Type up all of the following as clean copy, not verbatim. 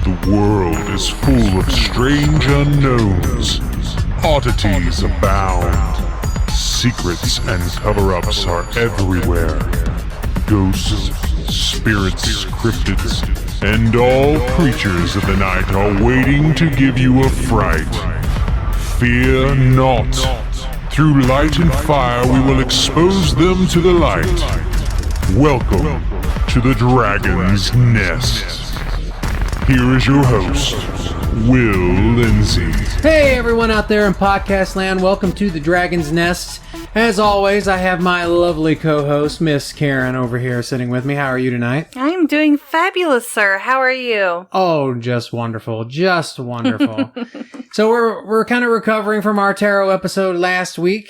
The world is full of strange unknowns. Oddities abound. Secrets and cover-ups are everywhere. Ghosts, spirits, cryptids, and all creatures of the night are waiting to give you a fright. Fear not. Through light and fire we will expose them to the light. Welcome to the Dragon's Nest. Here is your host, Will Lindsay. Hey everyone out there in podcast land, welcome to the Dragon's Nest. As always, I have my lovely co-host, Miss Karen, over here sitting with me. How are you tonight? I'm doing fabulous, sir. How are you? Oh, just wonderful. Just wonderful. So we're kind of recovering from our tarot episode last week.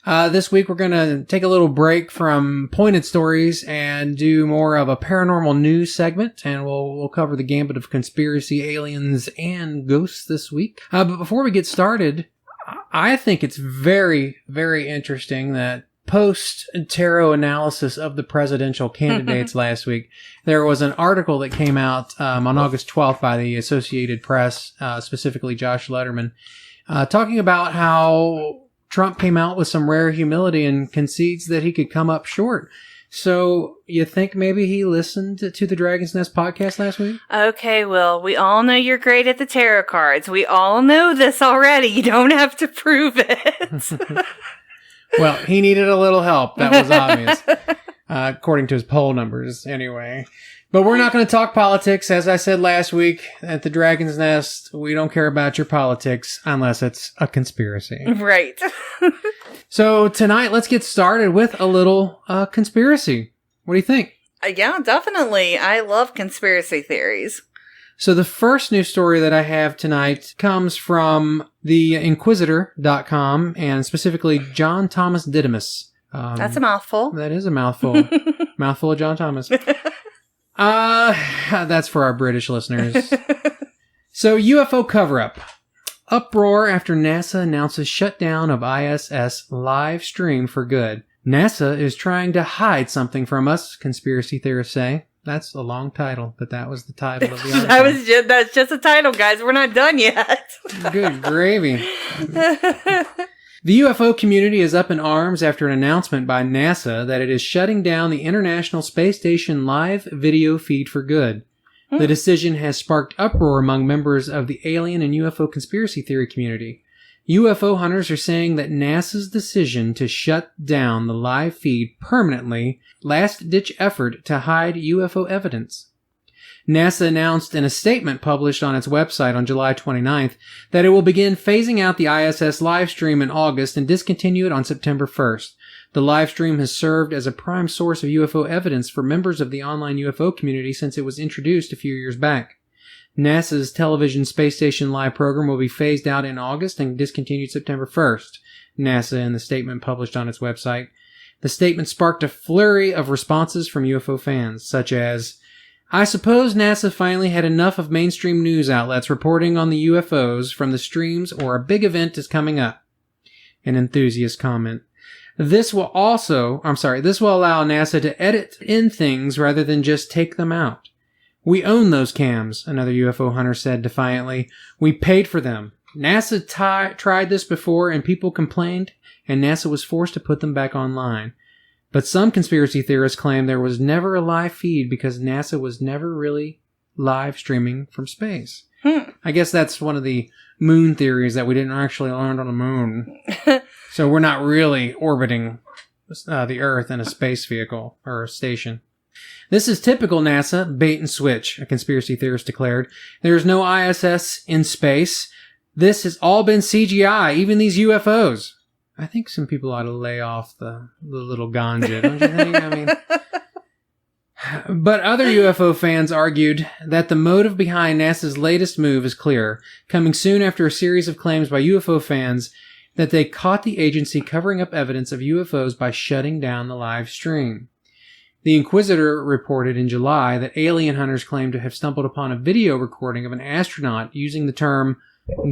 This week we're going to take a little break from pointed stories and do more of a paranormal news segment, and we'll cover the gambit of conspiracy, aliens, and ghosts this week. But before we get started, I think it's very, very interesting that post-tarot analysis of the presidential candidates last week, there was an article that came out on August 12th by the Associated Press, specifically Josh Letterman, talking about how Trump came out with some rare humility and concedes that he could come up short. So you think maybe he listened to the Dragon's Nest podcast last week? Okay, Will, we all know you're great at the tarot cards. We all know this already. You don't have to prove it. Well, he needed a little help. That was obvious. According to his poll numbers, anyway. But we're not going to talk politics. As I said last week at the Dragon's Nest, we don't care about your politics unless it's a conspiracy. Right. So tonight, let's get started with a little conspiracy. What do you think? Yeah, definitely. I love conspiracy theories. So the first news story that I have tonight comes from the Inquisitor.com and specifically John Thomas Didymus. That's a mouthful. That is a mouthful. Mouthful of John Thomas. That's for our British listeners. So, UFO cover-up. Uproar after NASA announces shutdown of ISS live stream for good. NASA is trying to hide something from us, conspiracy theorists say. That's a long title, but that was the title of the article. That's just a title, guys. We're not done yet. Good gravy. The UFO community is up in arms after an announcement by NASA that it is shutting down the International Space Station live video feed for good. The decision has sparked uproar among members of the alien and UFO conspiracy theory community. UFO hunters are saying that NASA's decision to shut down the live feed permanently, last-ditch effort to hide UFO evidence. NASA announced in a statement published on its website on July 29th that it will begin phasing out the ISS live stream in August and discontinue it on September 1st. The live stream has served as a prime source of UFO evidence for members of the online UFO community since it was introduced a few years back. NASA's television space station live program will be phased out in August and discontinued September 1st, NASA in the statement published on its website. The statement sparked a flurry of responses from UFO fans, such as, I suppose NASA finally had enough of mainstream news outlets reporting on the UFOs from the streams or a big event is coming up. An enthusiast comment. This will allow NASA to edit in things rather than just take them out. We own those cams, another UFO hunter said defiantly. We paid for them. NASA tried this before and people complained, and NASA was forced to put them back online. But some conspiracy theorists claim there was never a live feed because NASA was never really live streaming from space. I guess that's one of the moon theories, that we didn't actually land on the moon. So we're not really orbiting the Earth in a space vehicle or a station. This is typical NASA bait and switch, a conspiracy theorist declared. There is no ISS in space. This has all been CGI, even these UFOs. I think some people ought to lay off the little ganja, don't you think? I mean, but other UFO fans argued that the motive behind NASA's latest move is clear, coming soon after a series of claims by UFO fans that they caught the agency covering up evidence of UFOs by shutting down the live stream. The Inquisitor reported in July that alien hunters claimed to have stumbled upon a video recording of an astronaut using the term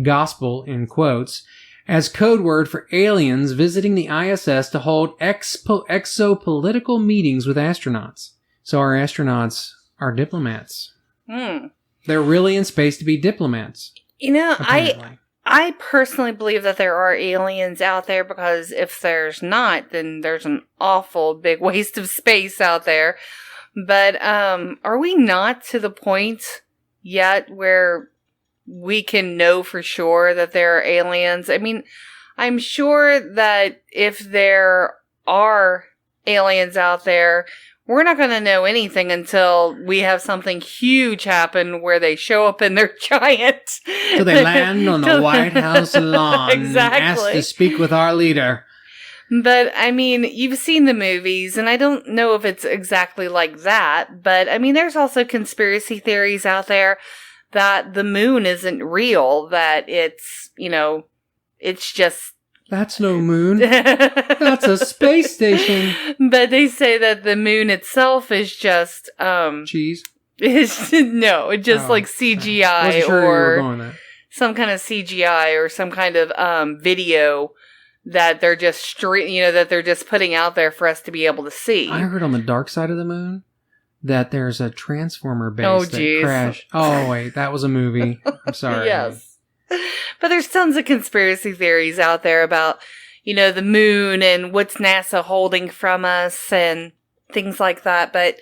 gospel, in quotes, as code word for aliens visiting the ISS to hold exopolitical meetings with astronauts. So our astronauts are diplomats. They're really in space to be diplomats. You know, Apparently. I personally believe that there are aliens out there, because if there's not, then there's an awful big waste of space out there. But are we not to the point yet where we can know for sure that there are aliens? I mean, I'm sure that if there are aliens out there, we're not going to know anything until we have something huge happen where they show up in their giant. So they land on the White House lawn Exactly. and ask to speak with our leader. But, I mean, you've seen the movies, and I don't know if it's exactly like that, but, I mean, there's also conspiracy theories out there that the moon isn't real, that it's, you know, it's just... That's no moon. That's a space station. But they say that the moon itself is just, Cheese. it's, no, it's just like CGI Wasn't sure you were or going there. some kind of CGI or some kind of, video that they're just that they're just putting out there for us to be able to see. I heard on the dark side of the moon that there's a transformer base Oh, that geez. crashed. Oh, wait, that was a movie. I'm sorry. Yes. But there's tons of conspiracy theories out there about, the moon and what's NASA holding from us and things like that. But,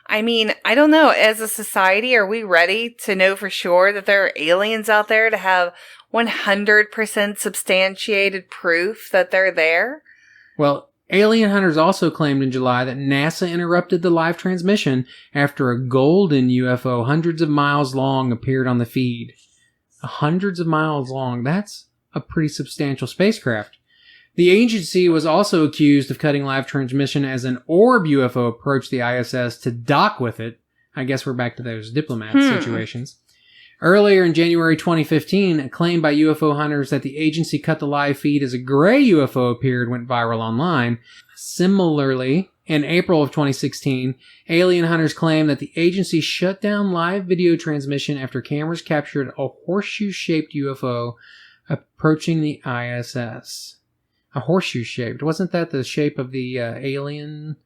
I mean, I don't know. As a society, are we ready to know for sure that there are aliens out there, to have 100% substantiated proof that they're there? Well, alien hunters also claimed in July that NASA interrupted the live transmission after a golden UFO hundreds of miles long appeared on the feed. Hundreds of miles long. That's a pretty substantial spacecraft. The agency was also accused of cutting live transmission as an orb UFO approached the ISS to dock with it. I guess we're back to those diplomat situations. Earlier in January 2015, a claim by UFO hunters that the agency cut the live feed as a gray UFO appeared went viral online. Similarly, in April of 2016, alien hunters claimed that the agency shut down live video transmission after cameras captured a horseshoe-shaped UFO approaching the ISS. A horseshoe-shaped. Wasn't that the shape of the alien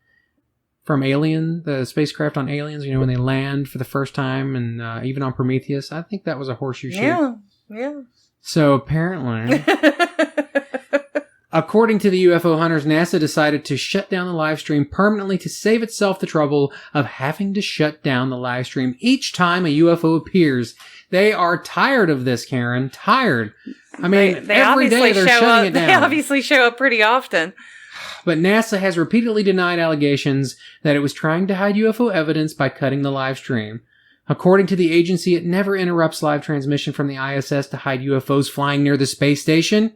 from Alien, the spacecraft on Aliens, when they land for the first time, and even on Prometheus? I think that was a horseshoe shape. Yeah. So apparently... According to the UFO hunters, NASA decided to shut down the live stream permanently to save itself the trouble of having to shut down the live stream each time a UFO appears. They are tired of this, Karen. Tired. I mean, they every day they're shutting it down. They obviously show up pretty often. But NASA has repeatedly denied allegations that it was trying to hide UFO evidence by cutting the live stream. According to the agency, it never interrupts live transmission from the ISS to hide UFOs flying near the space station.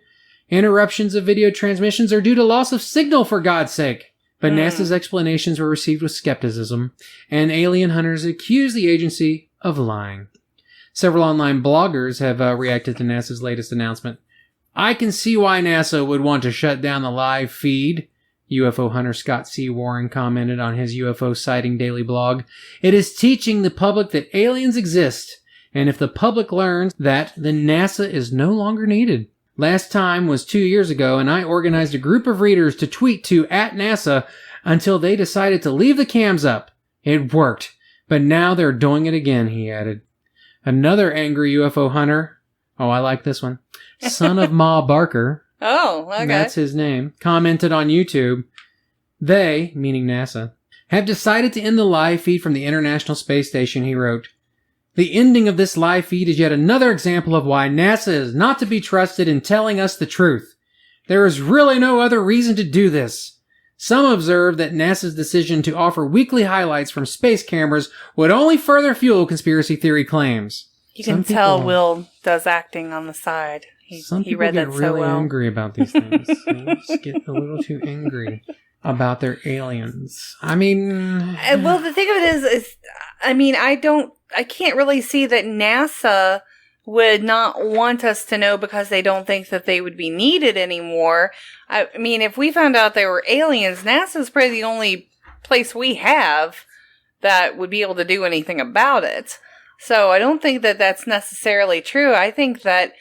Interruptions of video transmissions are due to loss of signal, for God's sake. But NASA's explanations were received with skepticism, and alien hunters accuse the agency of lying. Several online bloggers have reacted to NASA's latest announcement. I can see why NASA would want to shut down the live feed, UFO hunter Scott C. Warren commented on his UFO sighting daily blog. It is teaching the public that aliens exist, and if the public learns that, then NASA is no longer needed. Last time was 2 years ago, and I organized a group of readers to tweet to @NASA until they decided to leave the cams up. It worked, but now they're doing it again, he added. Another angry UFO hunter, oh, I like this one, Son of Ma Barker, Oh, okay. that's his name, commented on YouTube. They, meaning NASA, have decided to end the live feed from the International Space Station, he wrote. The ending of this live feed is yet another example of why NASA is not to be trusted in telling us the truth. There is really no other reason to do this. Some observe that NASA's decision to offer weekly highlights from space cameras would only further fuel conspiracy theory claims. You can tell Will does acting on the side. Some He people read get that really so well. angry about these things. They just get a little too angry about their aliens. I mean... Well, the thing of it is I mean, I can't really see that NASA would not want us to know because they don't think that they would be needed anymore. I mean, if we found out they were aliens, NASA's probably the only place we have that would be able to do anything about it. So I don't think that that's necessarily true. I think that,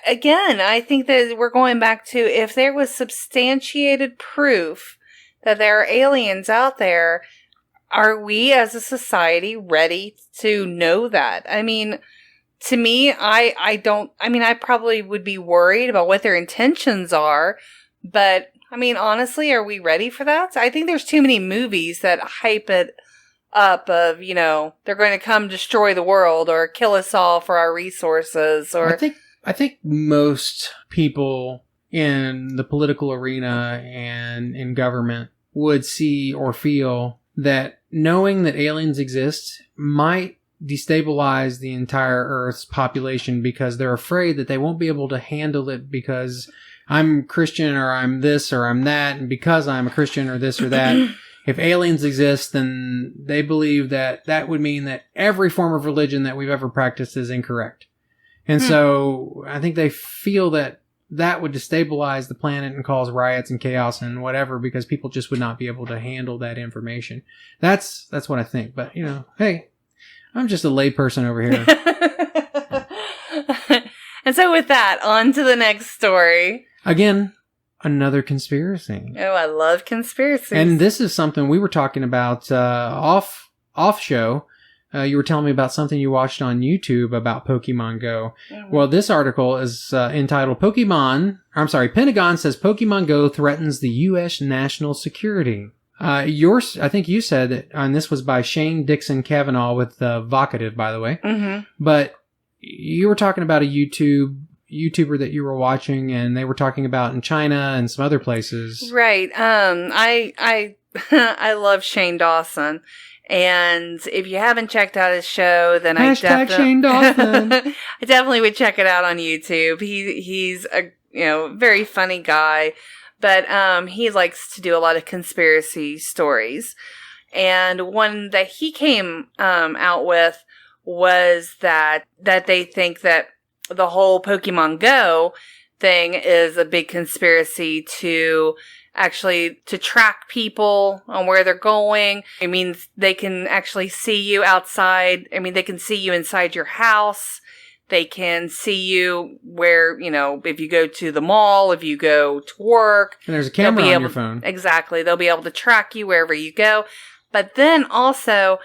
again, I think that we're going back to if there was substantiated proof that there are aliens out there, are we as a society ready to know that? I mean, to me, I probably would be worried about what their intentions are, but I mean, honestly, are we ready for that? I think there's too many movies that hype it up of, they're going to come destroy the world or kill us all for our resources or I think most people in the political arena and in government would see or feel that knowing that aliens exist might destabilize the entire Earth's population because they're afraid that they won't be able to handle it because I'm Christian or I'm this or I'm that, and because I'm a Christian or this or that, if aliens exist, then they believe that that would mean that every form of religion that we've ever practiced is incorrect. And so I think they feel that that would destabilize the planet and cause riots and chaos and whatever because people just would not be able to handle that information. That's what I think. But, hey, I'm just a layperson over here. And so with that, on to the next story. Again, another conspiracy. Oh, I love conspiracies. And this is something we were talking about off show. You were telling me about something you watched on YouTube about Pokemon Go. Mm-hmm. Well, this article is entitled Pentagon says Pokemon Go threatens the U.S. national security. I think you said that, and this was by Shane Dixon Kavanaugh with Vocative, by the way. Mm-hmm. But you were talking about a YouTuber that you were watching, and they were talking about in China and some other places. Right. I love Shane Dawson. And if you haven't checked out his show, then Shane Dawson. I definitely would check it out on YouTube. He's a very funny guy, but he likes to do a lot of conspiracy stories. And one that he came out with was that they think that the whole Pokemon Go thing is a big conspiracy to track people on where they're going. It means they can actually see you outside. I mean, they can see you inside your house. They can see you where, if you go to the mall, if you go to work. And there's a camera on your phone. Exactly. They'll be able to track you wherever you go. But then also,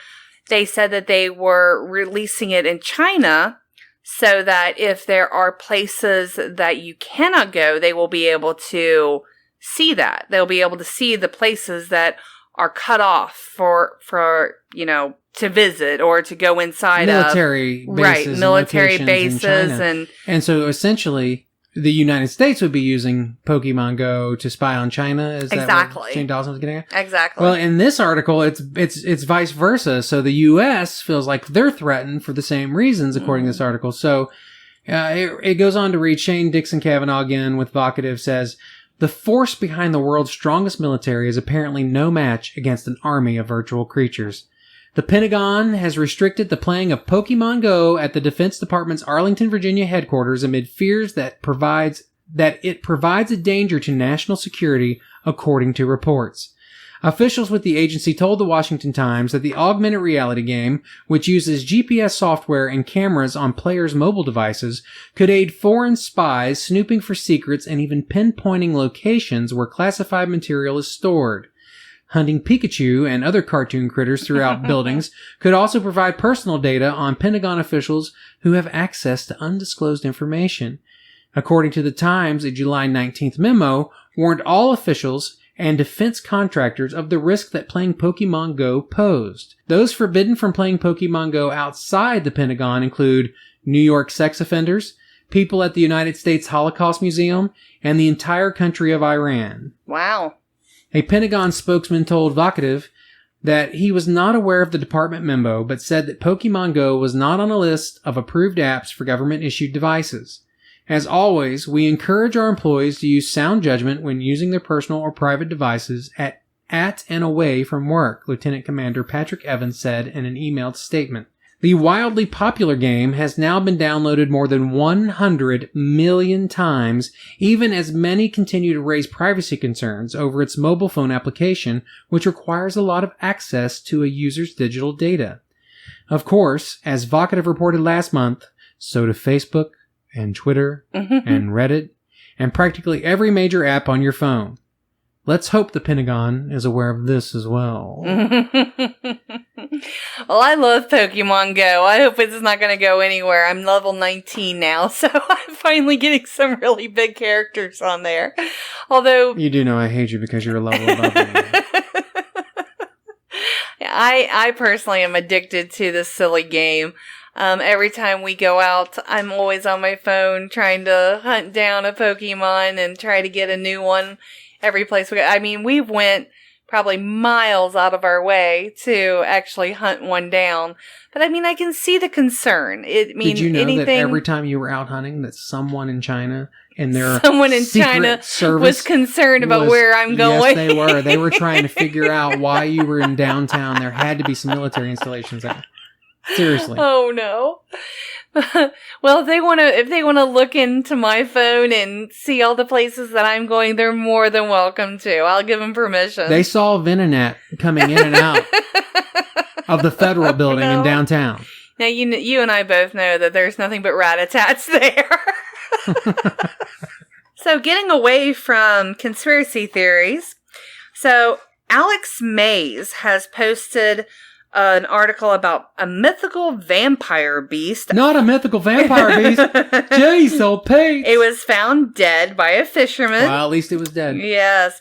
they said that they were releasing it in China so that if there are places that you cannot go, they will be able to see that. They'll be able to see the places that are cut off for to visit or to go inside military bases. Right, military bases. And so essentially the United States would be using Pokemon Go to spy on China. Is that what Shane Dawson was getting at? Exactly. Well, in this article, it's vice versa. So the U.S. feels like they're threatened for the same reasons, according to this article. So it goes on to read, Shane Dixon Kavanaugh again with Vocative says, the force behind the world's strongest military is apparently no match against an army of virtual creatures. The Pentagon has restricted the playing of Pokemon Go at the Defense Department's Arlington, Virginia headquarters amid fears that it provides a danger to national security, according to reports. Officials with the agency told the Washington Times that the augmented reality game, which uses GPS software and cameras on players' mobile devices, could aid foreign spies snooping for secrets and even pinpointing locations where classified material is stored. Hunting Pikachu and other cartoon critters throughout buildings could also provide personal data on Pentagon officials who have access to undisclosed information. According to the Times, a July 19th memo warned all officials and defense contractors of the risk that playing Pokemon Go posed. Those forbidden from playing Pokemon Go outside the Pentagon include New York sex offenders, people at the United States Holocaust Museum, and the entire country of Iran. Wow. A Pentagon spokesman told Vocative that he was not aware of the department memo, but said that Pokemon Go was not on a list of approved apps for government-issued devices. As always, we encourage our employees to use sound judgment when using their personal or private devices at and away from work, Lieutenant Commander Patrick Evans said in an emailed statement. The wildly popular game has now been downloaded more than 100 million times, even as many continue to raise privacy concerns over its mobile phone application, which requires a lot of access to a user's digital data. Of course, as Vocative reported last month, so do Facebook, and Twitter, and Reddit, and practically every major app on your phone. Let's hope the Pentagon is aware of this as well. Well, I love Pokemon Go. I hope it's not going to go anywhere. I'm level 19 now, so I'm finally getting some really big characters on there. Although... You do know I hate you because you're a level above me. I personally am addicted to this silly game. Every time we go out, I'm always on my phone trying to hunt down a Pokemon and try to get a new one every place we go. I mean, we went probably miles out of our way to actually hunt one down. But I mean, I can see the concern. Did you know that every time you were out hunting that someone in China and their someone in China was concerned about where I'm going? Yes, they were. They were trying to figure out why you were in downtown. There had to be some military installations there. Seriously. Oh no. Well, if they want to look into my phone and see all the places that I'm going, they're more than welcome to. I'll give them permission. They saw Venonat coming in and out of the federal building in downtown. Now, you and I both know that there's nothing but rat-a-tats there. So, getting away from conspiracy theories. So, Alex Mays has posted an article about a mythical vampire beast. Not a mythical vampire beast. Jeez, so Pete. It was found dead by a fisherman. Well, at least it was dead. Yes.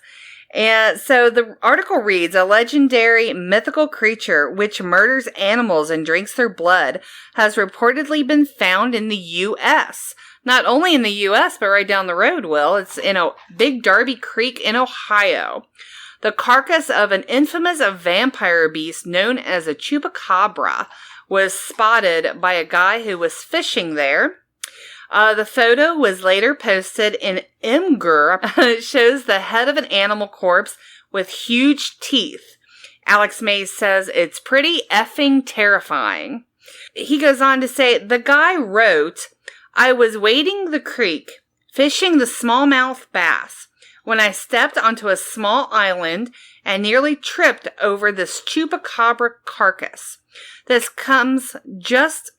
And so the article reads, a legendary mythical creature which murders animals and drinks their blood has reportedly been found in the U.S. Not only in the U.S., but right down the road, Will. It's in a Big Darby Creek in Ohio. The carcass of an infamous vampire beast known as a chupacabra was spotted by a guy who was fishing there. The photo was later posted in Imgur. It shows the head of an animal corpse with huge teeth. Alex Mays says it's pretty effing terrifying. He goes on to say, the guy wrote, I was wading the creek, fishing the smallmouth bass, when I stepped onto a small island and nearly tripped over this chupacabra carcass. This comes just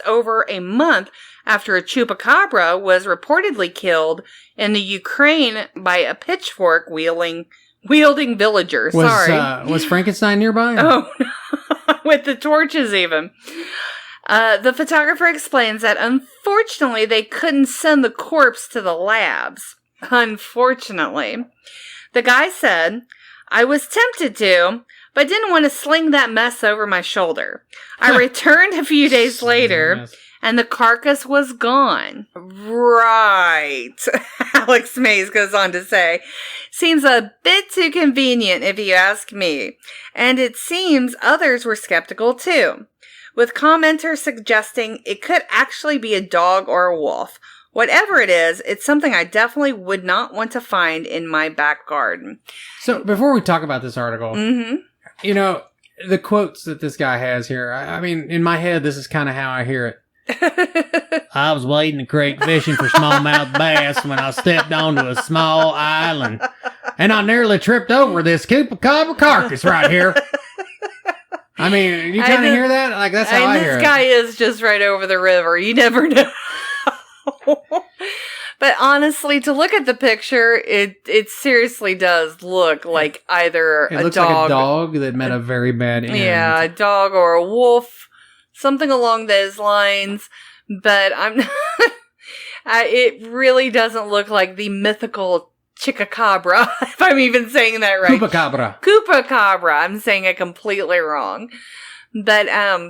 over a month after a chupacabra was reportedly killed in the Ukraine by a pitchfork wielding villager. Was Frankenstein nearby? Oh, with the torches even. The photographer explains that unfortunately they couldn't send the corpse to the labs. Unfortunately. The guy said, I was tempted to, but didn't want to sling that mess over my shoulder. I returned a few days later, and the carcass was gone. Right. Alex Mays goes on to say, seems a bit too convenient if you ask me. And it seems others were skeptical too, with commenters suggesting it could actually be a dog or a wolf. Whatever it is, it's something I definitely would not want to find in my back garden. So before we talk about this article, you know, the quotes that this guy has here, I mean, in my head, this is kind of how I hear it. I was wading the creek fishing for smallmouth bass when I stepped onto a small island, and I nearly tripped over this chupacabra carcass right here. I mean, you kind of hear that? Like, that's how I hear it. This guy is just right over the river. You never know. But honestly, to look at the picture, it seriously does look like either it looks like a dog that met a very bad end. Yeah, a dog or a wolf, something along those lines. But I'm not, it really doesn't look like the mythical chupacabra, if I'm even saying that right. Chupacabra. I'm saying it completely wrong. But,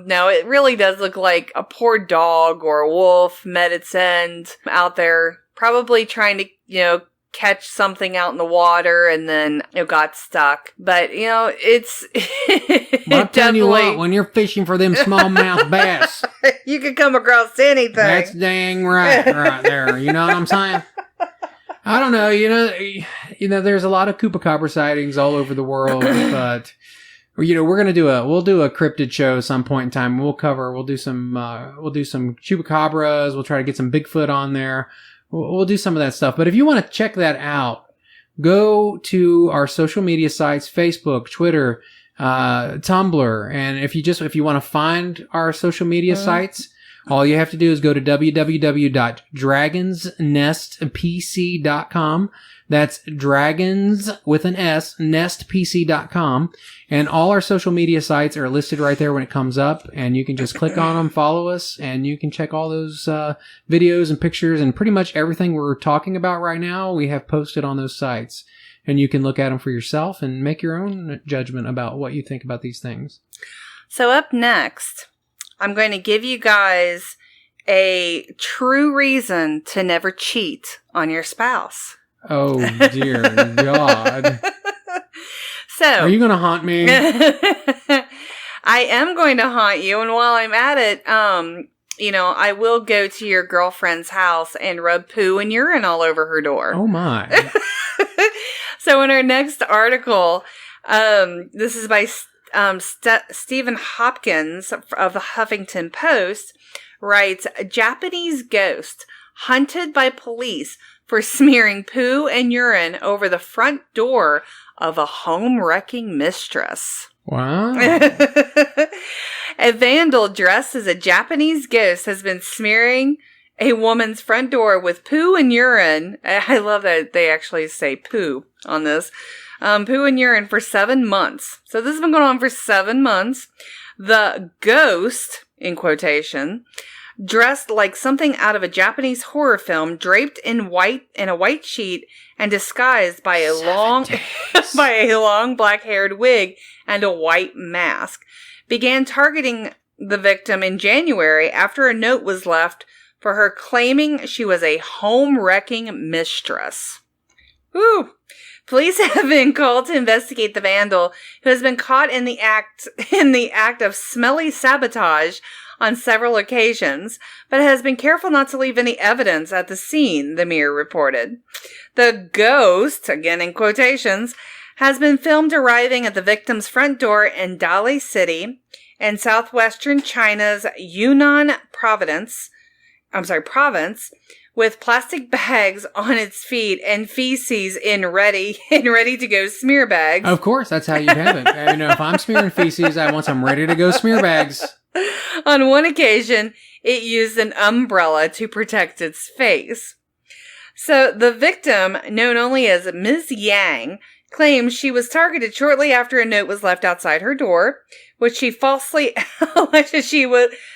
no, it really does look like a poor dog or a wolf met its end out there, probably trying to, catch something out in the water and then, got stuck. But, it's, well, I'm telling you what, when you're fishing for them smallmouth bass, you could come across anything. That's dang right there. You know what I'm saying? I don't know, there's a lot of chupacabra sightings all over the world, but we'll do a cryptid show some point in time. We'll do some chupacabras. We'll try to get some Bigfoot on there. We'll do some of that stuff. But if you want to check that out, go to our social media sites, Facebook, Twitter, Tumblr. And if you want to find our social media sites, All you have to do is go to www.dragonsnestpc.com. That's dragons with an S, nestpc.com. And all our social media sites are listed right there when it comes up. And you can just click on them, follow us, and you can check all those videos and pictures and pretty much everything we're talking about right now we have posted on those sites. And you can look at them for yourself and make your own judgment about what you think about these things. So up next, I'm going to give you guys a true reason to never cheat on your spouse. Oh, dear God. So, are you going to haunt me? I am going to haunt you. And while I'm at it, I will go to your girlfriend's house and rub poo and urine all over her door. Oh, my. So in our next article, this is by Stephen Hopkins of the Huffington Post, writes, Japanese ghost hunted by police for smearing poo and urine over the front door of a home-wrecking mistress. Wow. A vandal dressed as a Japanese ghost has been smearing a woman's front door with poo and urine. I love that they actually say poo on this. Poo and urine for 7 months. So this has been going on for 7 months. The ghost, in quotation, dressed like something out of a Japanese horror film, draped in a white sheet and disguised by a long black-haired wig and a white mask, began targeting the victim in January after a note was left for her claiming she was a home-wrecking mistress. Woo! Police have been called to investigate the vandal, who has been caught in the act of smelly sabotage on several occasions, but has been careful not to leave any evidence at the scene, the Mirror reported. The ghost, again in quotations, has been filmed arriving at the victim's front door in Dali City in southwestern China's Yunnan province, with plastic bags on its feet and feces in ready-to-go smear bags. Of course, that's how you have it. If I'm smearing feces, I want some ready-to-go smear bags. On one occasion, it used an umbrella to protect its face. So the victim, known only as Ms. Yang, claims she was targeted shortly after a note was left outside her door, which she falsely alleged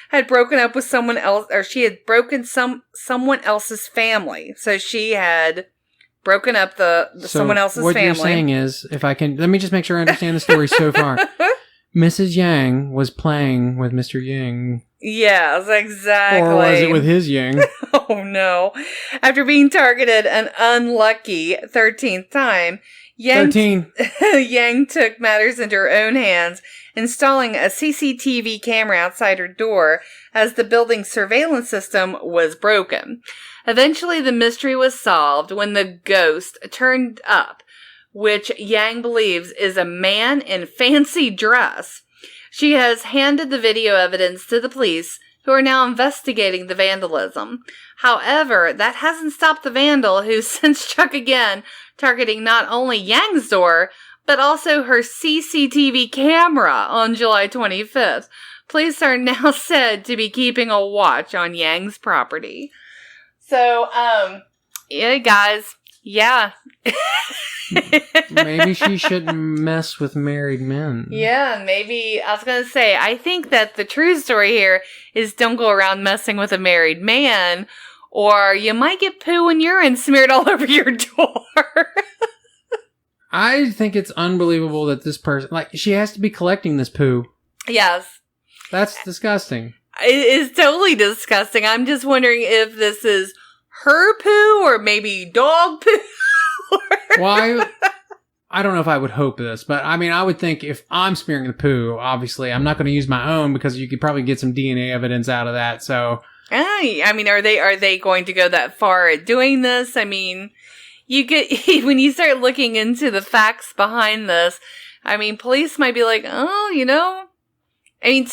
had broken up with someone else, or she had broken someone else's family. So she had broken up someone else's family. What you're saying is, let me just make sure I understand the story so far. Mrs. Yang was playing with Mr. Yang. Yes, exactly. Or was it with his Yang? Oh, no. After being targeted an unlucky 13th time, Yang took matters into her own hands, installing a CCTV camera outside her door as the building's surveillance system was broken. Eventually, the mystery was solved when the ghost turned up, which Yang believes is a man in fancy dress. She has handed the video evidence to the police, who are now investigating the vandalism. However, that hasn't stopped the vandal, who's since struck again, targeting not only Yang's door, but also her CCTV camera on July 25th. Police are now said to be keeping a watch on Yang's property. So, yeah, guys, yeah. Maybe she shouldn't mess with married men. Yeah, maybe. I was going to say, I think that the true story here is don't go around messing with a married man, or you might get poo and urine smeared all over your door. I think it's unbelievable that this person, she has to be collecting this poo. Yes. That's disgusting. It is totally disgusting. I'm just wondering if this is her poo or maybe dog poo. Well, I don't know if I would hope this, but I would think if I'm smearing the poo, obviously, I'm not going to use my own because you could probably get some DNA evidence out of that. So, are they going to go that far at doing this? You get when you start looking into the facts behind this. Police might be like, to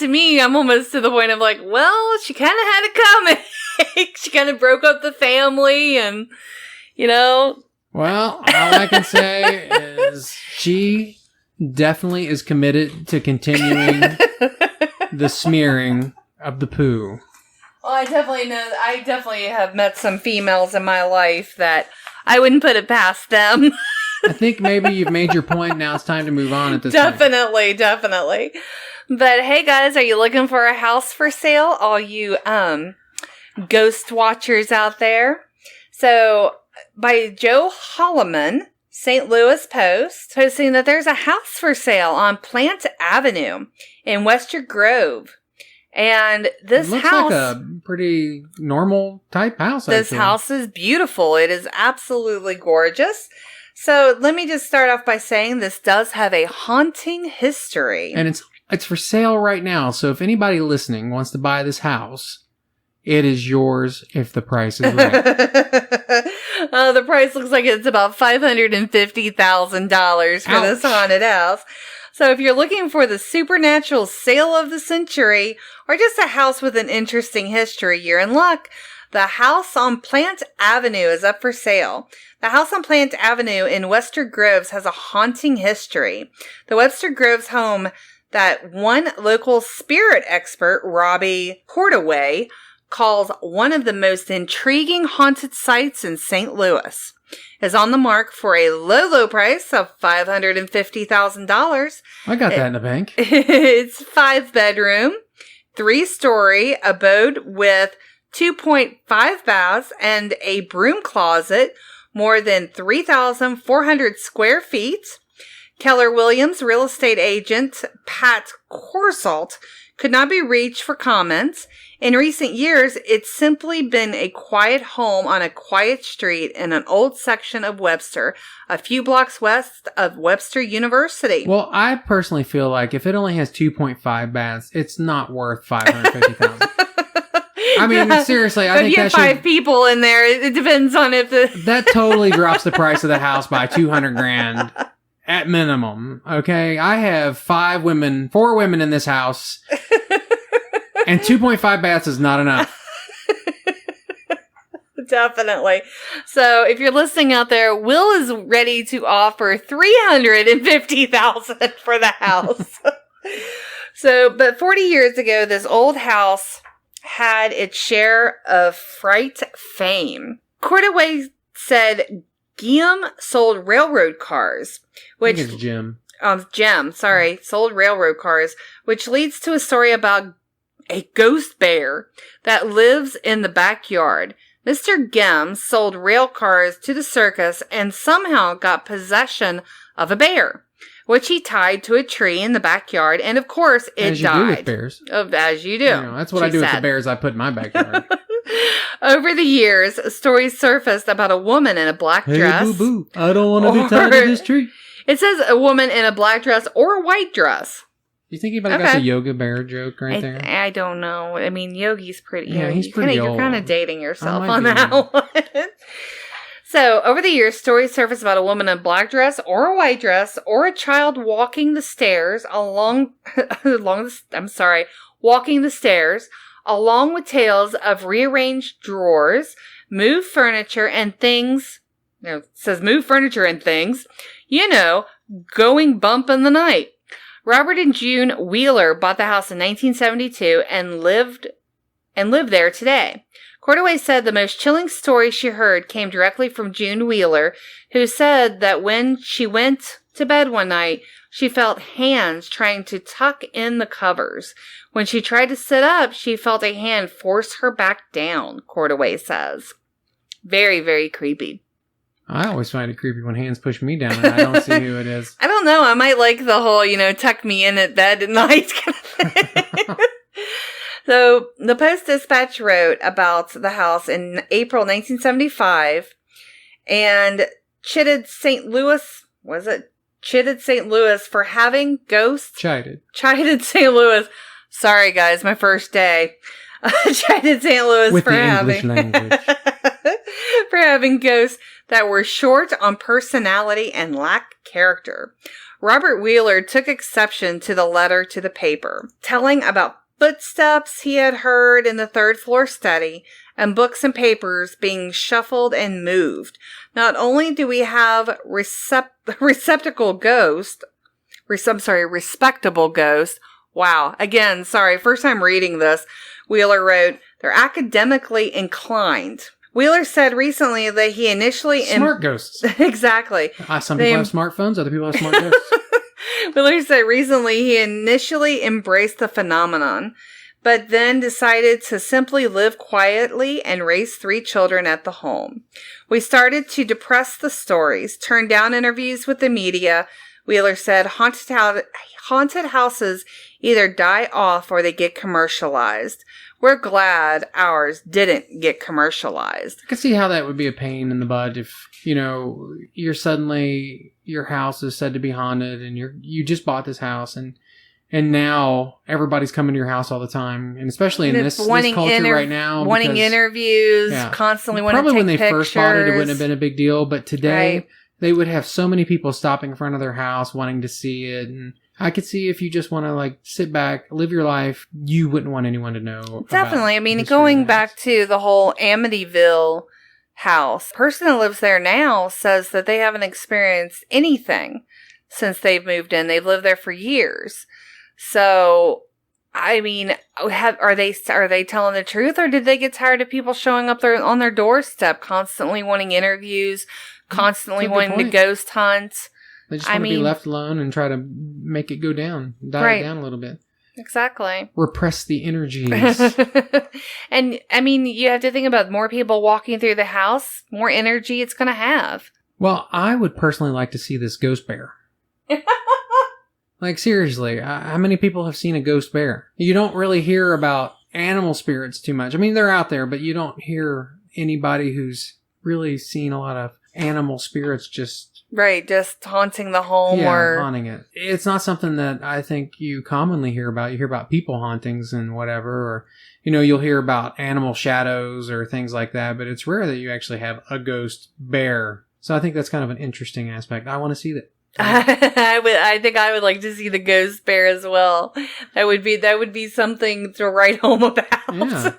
me, I'm almost to the point of well, she kind of had it coming. She kind of broke up the family, and Well, all I can say is she definitely is committed to continuing the smearing of the poo. Well, I definitely know. I definitely have met some females in my life that I wouldn't put it past them. I think maybe you've made your point. Now it's time to move on at this point. Definitely. But hey, guys, are you looking for a house for sale? All you ghost watchers out there. So, by Joe Holloman, St. Louis Post, posting that there's a house for sale on Plant Avenue in Wester Grove. And this looks house... like a pretty normal type house, This house is beautiful. It is absolutely gorgeous. So let me just start off by saying this does have a haunting history. And it's for sale right now. So if anybody listening wants to buy this house, it is yours if the price is right. The price looks like it's about $550,000 for this haunted house. So if you're looking for the supernatural sale of the century or just a house with an interesting history, you're in luck. The house on Plant Avenue is up for sale. The house on Plant Avenue in Webster Groves has a haunting history. The Webster Groves home that one local spirit expert, Robbie Portaway, calls one of the most intriguing haunted sites in St. Louis. Is on the mark for a low price of $550,000. I got that in the bank. It's 5-bedroom, 3-story abode with 2.5 baths and a broom closet, more than 3,400 square feet. Keller Williams real estate agent Pat Corsalt could not be reached for comments. In recent years, it's simply been a quiet home on a quiet street in an old section of Webster, a few blocks west of Webster University. Well, I personally feel like if it only has 2.5 baths, it's not worth $550,000. I mean, seriously, I think if you that have 5 people in there, it depends on if that totally drops the price of the house by $200,000 at minimum. Okay, I have 4 women in this house. And 2.5 baths is not enough. Definitely. So if you're listening out there, Will is ready to offer $350,000 for the house. But 40 years ago, this old house had its share of fright fame. Cordaway said Guillaume sold railroad cars, which I think it's Jim. Sold railroad cars, which leads to a story about a ghost bear that lives in the backyard. Mr. Gem sold rail cars to the circus and somehow got possession of a bear, which he tied to a tree in the backyard, and of course it as died. You do with bears. As you do. That's what I do with the bears I put in my backyard. Over the years, stories surfaced about a woman in a black dress. Hey, boo-boo, I don't want to be tied to this tree. It says a woman in a black dress or a white dress. You think anybody got the yoga bear joke right there? I don't know. I mean, Yogi's pretty. Yeah, he's pretty old. You're kind of dating yourself on that one. So, over the years, stories surface about a woman in a black dress or a white dress or a child walking the stairs walking the stairs, along with tales of rearranged drawers, moved furniture and things. It says moved furniture and things. Going bump in the night. Robert and June Wheeler bought the house in 1972 and lived there today. Cordaway said the most chilling story she heard came directly from June Wheeler, who said that when she went to bed one night, she felt hands trying to tuck in the covers. When she tried to sit up, she felt a hand force her back down, Cordaway says. Very, very creepy. I always find it creepy when hands push me down and I don't see who it is. I don't know. I might like the whole, tuck me in at bed at night kind of thing. So, the Post-Dispatch wrote about the house in April 1975 and chided St. Louis for having ghosts. Chided St. Louis. Sorry, guys, my first day. Chided St. Louis with for the having English language. for having ghosts that were short on personality and lacked character. Robert Wheeler took exception to the letter to the paper, telling about footsteps he had heard in the third-floor study and books and papers being shuffled and moved. Not only do we have respectable ghost. Wow. Again, sorry, first time reading this. Wheeler wrote, They're academically inclined. Wheeler said recently that he initially... Smart ghosts. Exactly. Some people have smartphones, other people have smart ghosts. Wheeler said recently he initially embraced the phenomenon, but then decided to simply live quietly and raise 3 children at the home. We started to depress the stories, turn down interviews with the media. Wheeler said haunted houses either die off or they get commercialized. We're glad ours didn't get commercialized. I can see how that would be a pain in the butt if, your house is said to be haunted and you just bought this house and now everybody's coming to your house all the time. And especially in this culture right now. Wanting interviews, constantly wanting to take pictures. Probably when they first bought it wouldn't have been a big deal. But today, they would have so many people stopping in front of their house wanting to see it. And I could see if you just want to sit back, live your life, you wouldn't want anyone to know. Definitely. I mean, going back to the whole Amityville house, the person that lives there now says that they haven't experienced anything since they've moved in. They've lived there for years. So, I mean, are they telling the truth, or did they get tired of people showing up there on their doorstep, constantly wanting interviews, constantly wanting to ghost hunt? They just want to be left alone and try to make it go down, die it down a little bit. Exactly. Repress the energies. And, I mean, you have to think about more people walking through the house, more energy it's going to have. Well, I would personally like to see this ghost bear. Seriously, how many people have seen a ghost bear? You don't really hear about animal spirits too much. I mean, they're out there, but you don't hear anybody who's really seen a lot of animal spirits just haunting the home haunting it. It's not something that I think you commonly hear about. You hear about people hauntings and whatever, or, you'll hear about animal shadows or things like that, but it's rare that you actually have a ghost bear. So I think that's kind of an interesting aspect. I want to see that. I think I would like to see the ghost bear as well. That would be something to write home about. Yeah.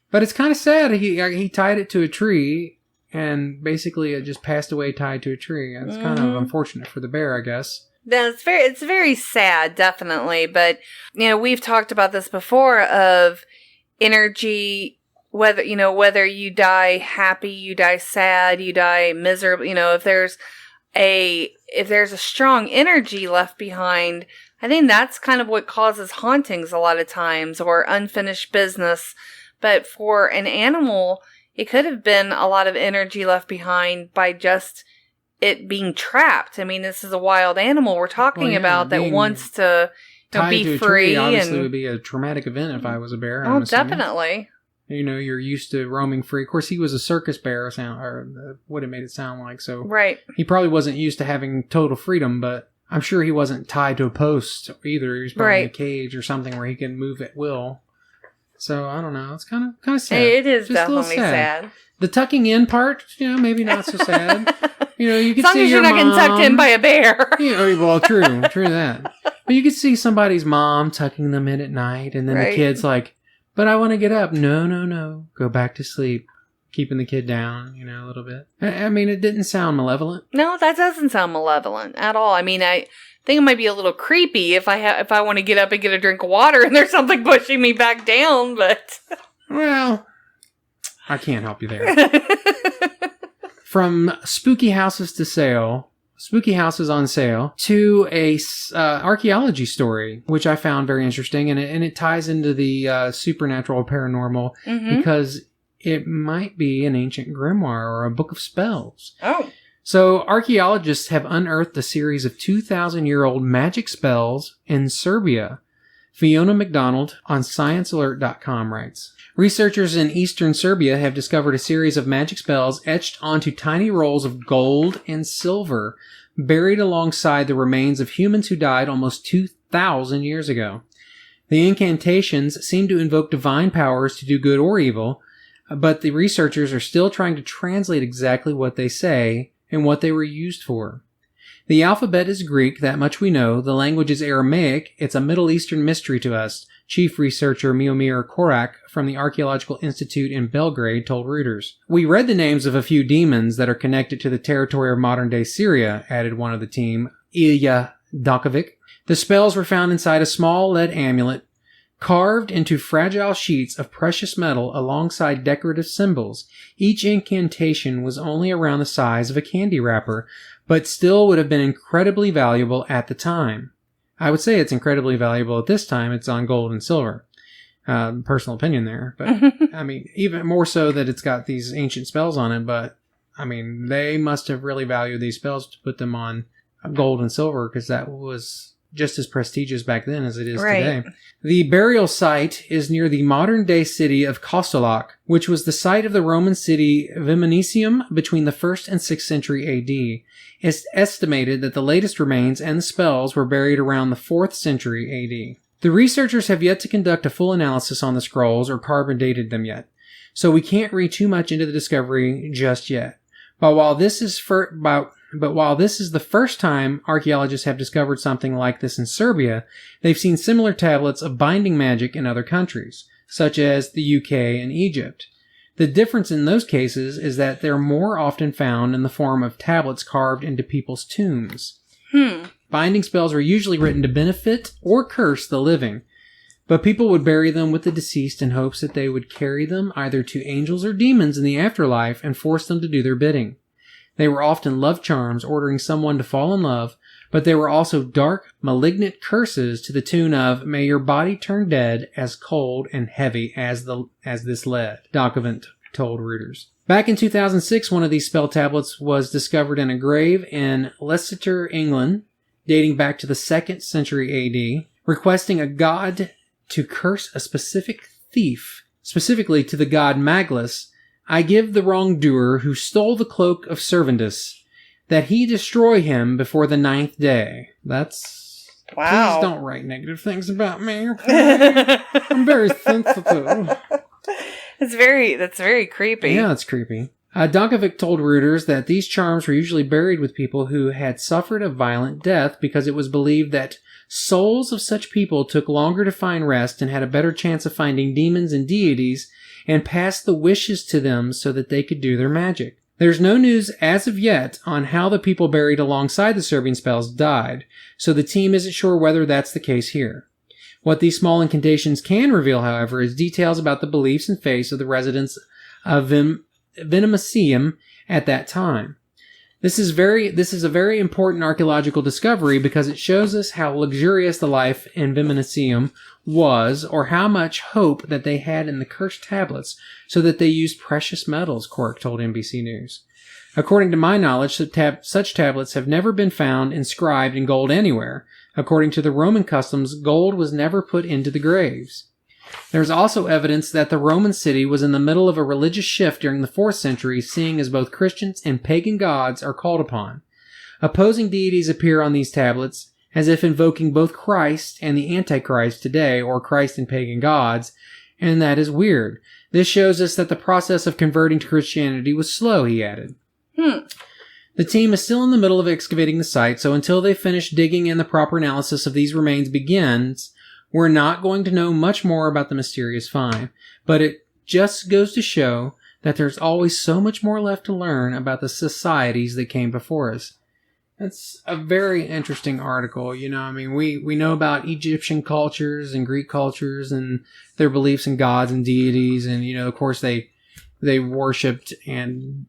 But it's kind of sad. He tied it to a tree, and basically it just passed away tied to a tree. It's kind of unfortunate for the bear, I guess. It's very sad, definitely. But, we've talked about this before of energy, whether you die happy, you die sad, you die miserable, if there's a strong energy left behind, I think that's kind of what causes hauntings a lot of times, or unfinished business. But for an animal, it could have been a lot of energy left behind by just it being trapped. I mean, this is a wild animal we're talking about that wants to be free. Obviously, would be a traumatic event if I was a bear. Oh, definitely. You're used to roaming free. Of course, he was a circus bear, or what it made it sound like. So he probably wasn't used to having total freedom, but I'm sure he wasn't tied to a post either. He was probably in a cage or something where he can move at will. So I don't know. It's kind of sad. It is just definitely sad. The tucking in part, maybe not so sad. You could as long see as you're not getting tucked in by a bear. Well, true that. But you could see somebody's mom tucking them in at night, and then the kid's like, "But I want to get up." No. Go back to sleep. Keeping the kid down, a little bit. I mean, it didn't sound malevolent. No, that doesn't sound malevolent at all. I mean, I think it might be a little creepy if I want to get up and get a drink of water and there's something pushing me back down, but... Well, I can't help you there. From spooky houses on sale, to a archaeology story, which I found very interesting, and it ties into the supernatural paranormal because it might be an ancient grimoire or a book of spells. Oh. So archaeologists have unearthed a series of 2,000-year-old magic spells in Serbia. Fiona McDonald on ScienceAlert.com writes, researchers in eastern Serbia have discovered a series of magic spells etched onto tiny rolls of gold and silver, buried alongside the remains of humans who died almost 2,000 years ago. The incantations seem to invoke divine powers to do good or evil, but the researchers are still trying to translate exactly what they say and what they were used for. The alphabet is Greek, that much we know. The language is Aramaic. It's a Middle Eastern mystery to us, Chief Researcher Miomir Korak from the Archaeological Institute in Belgrade told Reuters. We read the names of a few demons that are connected to the territory of modern-day Syria, added one of the team, Ilya Dokovic. The spells were found inside a small lead amulet. carved into fragile sheets of precious metal alongside decorative symbols. Each incantation was only around the size of a candy wrapper, but still would have been incredibly valuable at the time. I would say it's incredibly valuable at this time. It's on gold and silver. Personal opinion there. But, I mean, even more so that it's got these ancient spells on it. But, I mean, they must have really valued these spells to put them on gold and silver, because that was just as prestigious back then as it is today. The burial site is near the modern-day city of Kostolac, which was the site of the Roman city Viminicium between the 1st and 6th century AD. It's estimated that the latest remains and the spells were buried around the 4th century AD. The researchers have yet to conduct a full analysis on the scrolls or carbon dated them yet, so we can't read too much into the discovery just yet. But while this is the first time archaeologists have discovered something like this in Serbia, they've seen similar tablets of binding magic in other countries, such as the UK and Egypt. The difference in those cases is that they're more often found in the form of tablets carved into people's tombs. Binding spells were usually written to benefit or curse the living, but people would bury them with the deceased in hopes that they would carry them either to angels or demons in the afterlife and force them to do their bidding. They were often love charms ordering someone to fall in love, but they were also dark, malignant curses to the tune of, "May your body turn dead, as cold and heavy as this lead," Document told Reuters. Back in 2006, one of these spell tablets was discovered in a grave in Leicester, England, dating back to the 2nd century AD, requesting a god to curse a specific thief, specifically to the god Maglus. "I give the wrongdoer who stole the cloak of Servandus, that he destroy him before the 9th day." That's... Wow. Please don't write negative things about me. I'm very sensitive. That's very creepy. Yeah, it's creepy. Donkovic told Reuters that these charms were usually buried with people who had suffered a violent death because it was believed that souls of such people took longer to find rest and had a better chance of finding demons and deities and passed the wishes to them so that they could do their magic. There's no news as of yet on how the people buried alongside the Serbian spells died, so the team isn't sure whether that's the case here. What these small incantations can reveal, however, is details about the beliefs and faiths of the residents of Viminicium at that time. This is a very important archaeological discovery because it shows us how luxurious the life in Viminicium was, or how much hope that they had in the cursed tablets, so that they used precious metals, Quirk told NBC News. According to my knowledge, such tablets have never been found inscribed in gold anywhere. According to the Roman customs, gold was never put into the graves. There's also evidence that the Roman city was in the middle of a religious shift during the 4th century, seeing as both Christians and pagan gods are called upon. Opposing deities appear on these tablets, as if invoking both Christ and the Antichrist today, or Christ and pagan gods, and that is weird. This shows us that the process of converting to Christianity was slow, he added. The team is still in the middle of excavating the site, so until they finish digging and the proper analysis of these remains begins, we're not going to know much more about the mysterious find. But it just goes to show that there's always so much more left to learn about the societies that came before us. That's a very interesting article. You know, I mean, we know about Egyptian cultures and Greek cultures and their beliefs in gods and deities, and, you know, of course they worshipped, and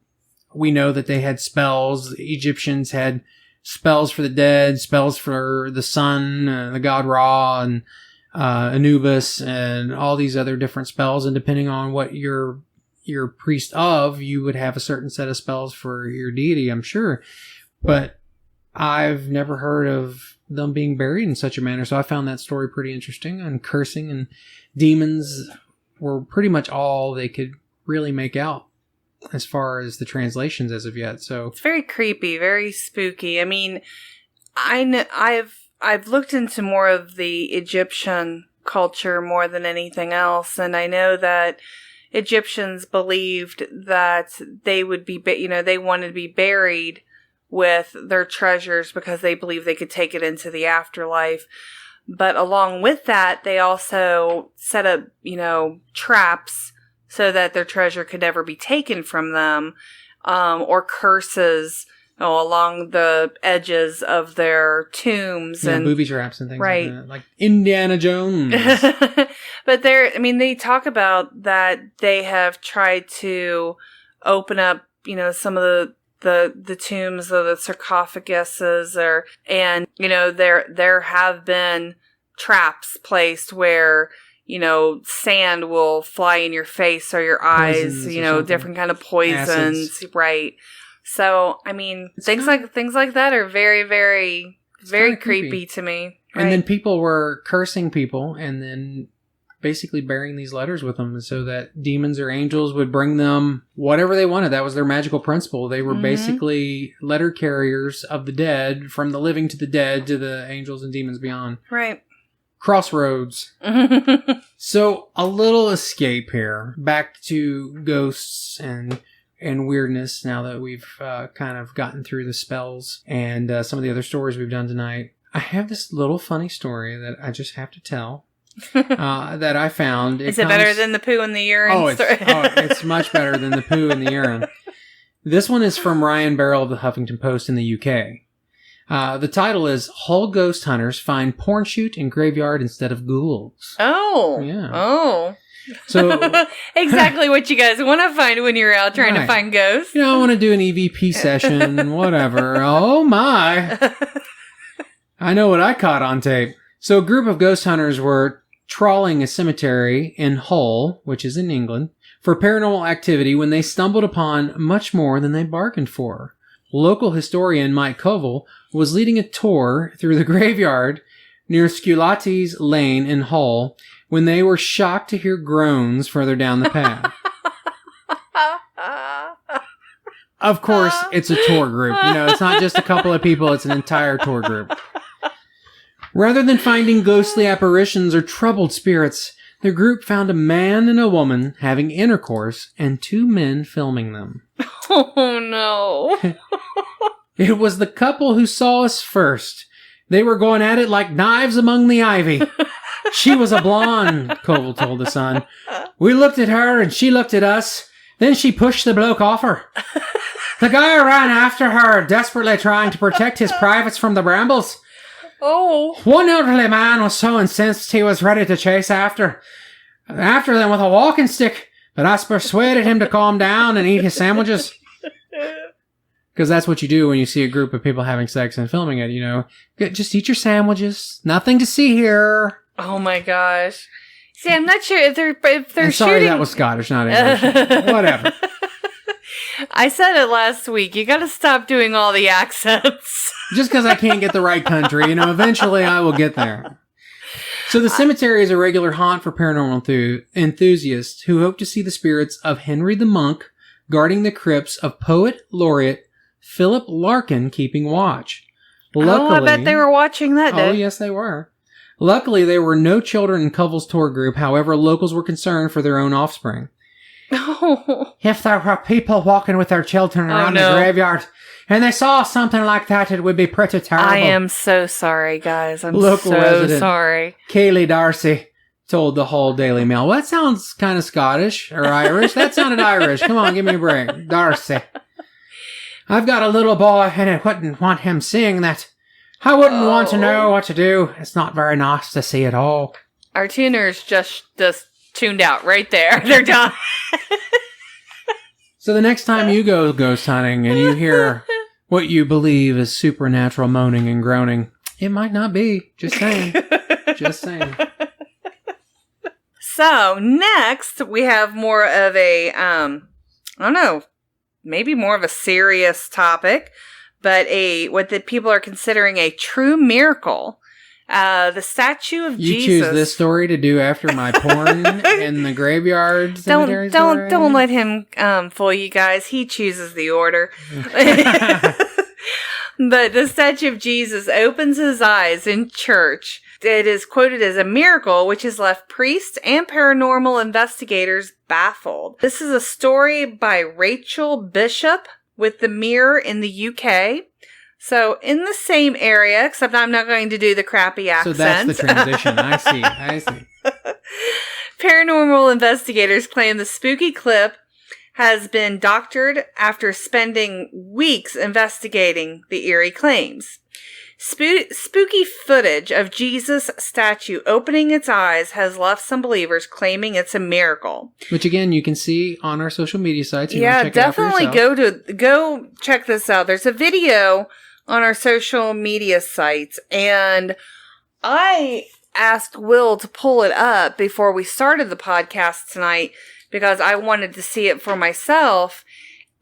we know that they had spells. The Egyptians had spells for the dead, spells for the sun, the god Ra, and Anubis, and all these other different spells. And depending on what you're priest of, you would have a certain set of spells for your deity, I'm sure. But I've never heard of them being buried in such a manner, so I found that story pretty interesting. And cursing and demons were pretty much all they could really make out as far as the translations as of yet. So it's very creepy, very spooky. I mean, I've looked into more of the Egyptian culture more than anything else, and I know that Egyptians believed that they would be, they wanted to be buried with their treasures because they believed they could take it into the afterlife. But along with that, they also set up, traps so that their treasure could never be taken from them, or curses along the edges of their tombs and booby traps and things right. like that. Like Indiana Jones. But they talk about that they have tried to open up, some of the tombs or the sarcophaguses and there have been traps placed where sand will fly in your face or your eyes, different kind of poisons, acids. Right? So, things like that are very, very, very creepy to me. Right? And then people were cursing people and then basically burying these letters with them so that demons or angels would bring them whatever they wanted. That was their magical principle. They were basically letter carriers of the dead, from the living to the dead to the angels and demons beyond. Right. Crossroads. So a little escape here, back to ghosts and weirdness now that we've kind of gotten through the spells and some of the other stories we've done tonight. I have this little funny story that I just have to tell that I found. Is it better than the poo and the urine? It's much better than the poo and the urine. This one is from Ryan Barrell of the Huffington Post in the UK. The title is Hull Ghost Hunters Find Porn Shoot in Graveyard Instead of Ghouls. Oh. Yeah. Oh. So exactly what you guys want to find when you're out trying to find ghosts. I want to do an EVP session, whatever. Oh my. I know what I caught on tape. So a group of ghost hunters were trawling a cemetery in Hull, which is in England, for paranormal activity when they stumbled upon much more than they bargained for. Local historian Mike Koval was leading a tour through the graveyard near Sculati's Lane in Hull when they were shocked to hear groans further down the path. Of course, it's a tour group. It's not just a couple of people, it's an entire tour group. Rather than finding ghostly apparitions or troubled spirits, the group found a man and a woman having intercourse and 2 men filming them. Oh, no. It was the couple who saw us first. They were going at it like knives among the ivy. She was a blonde, Koval told The Sun. We looked at her and she looked at us. Then she pushed the bloke off her. The guy ran after her, desperately trying to protect his privates from the brambles. Oh. One elderly man was so incensed he was ready to chase after them with a walking stick, but I persuaded him to calm down and eat his sandwiches. Because that's what you do when you see a group of people having sex and filming it, Just eat your sandwiches. Nothing to see here. Oh my gosh. See, I'm not sure if they're sorry, shooting... that was Scottish, not English. Whatever. I said it last week. You gotta stop doing all the accents. Just because I can't get the right country, eventually I will get there. So the cemetery is a regular haunt for paranormal enthusiasts who hope to see the spirits of Henry the Monk guarding the crypts of poet laureate Philip Larkin keeping watch. Luckily, I bet they were watching that day. Oh, yes, they were. Luckily, there were no children in Koval's tour group. However, locals were concerned for their own offspring. Oh. If there were people walking with their children around the graveyard and they saw something like that, it would be pretty terrible. I am so sorry, guys. I'm Local so resident sorry. Kaylee Darcy told the Hull Daily Mail. Well, that sounds kind of Scottish or Irish. That sounded Irish. Come on, give me a break. Darcy. I've got a little boy and I wouldn't want him seeing that. I wouldn't want to know what to do. It's not very nice to see it all. Our tuners just tuned out right there. They're done. So the next time you go ghost hunting and you hear what you believe is supernatural moaning and groaning, it might not be. Just saying. Just saying. So next we have more of a, I don't know, maybe more of a serious topic, but what the people are considering a true miracle. The statue of Jesus. You choose this story to do after my porn in the graveyard cemetery story? Don't let him fool you guys. He chooses the order. But the statue of Jesus opens his eyes in church. It is quoted as a miracle which has left priests and paranormal investigators baffled. This is a story by Rachel Bishop with The Mirror in the UK. So, in the same area, except I'm not going to do the crappy accent. So that's the transition. I see. Paranormal investigators claim the spooky clip has been doctored after spending weeks investigating the eerie claims. Spooky footage of Jesus' statue opening its eyes has left some believers claiming it's a miracle. Which again, you can see on our social media sites. Yeah, definitely go check this out. There's a video on our social media sites, and I asked Will to pull it up before we started the podcast tonight because I wanted to see it for myself,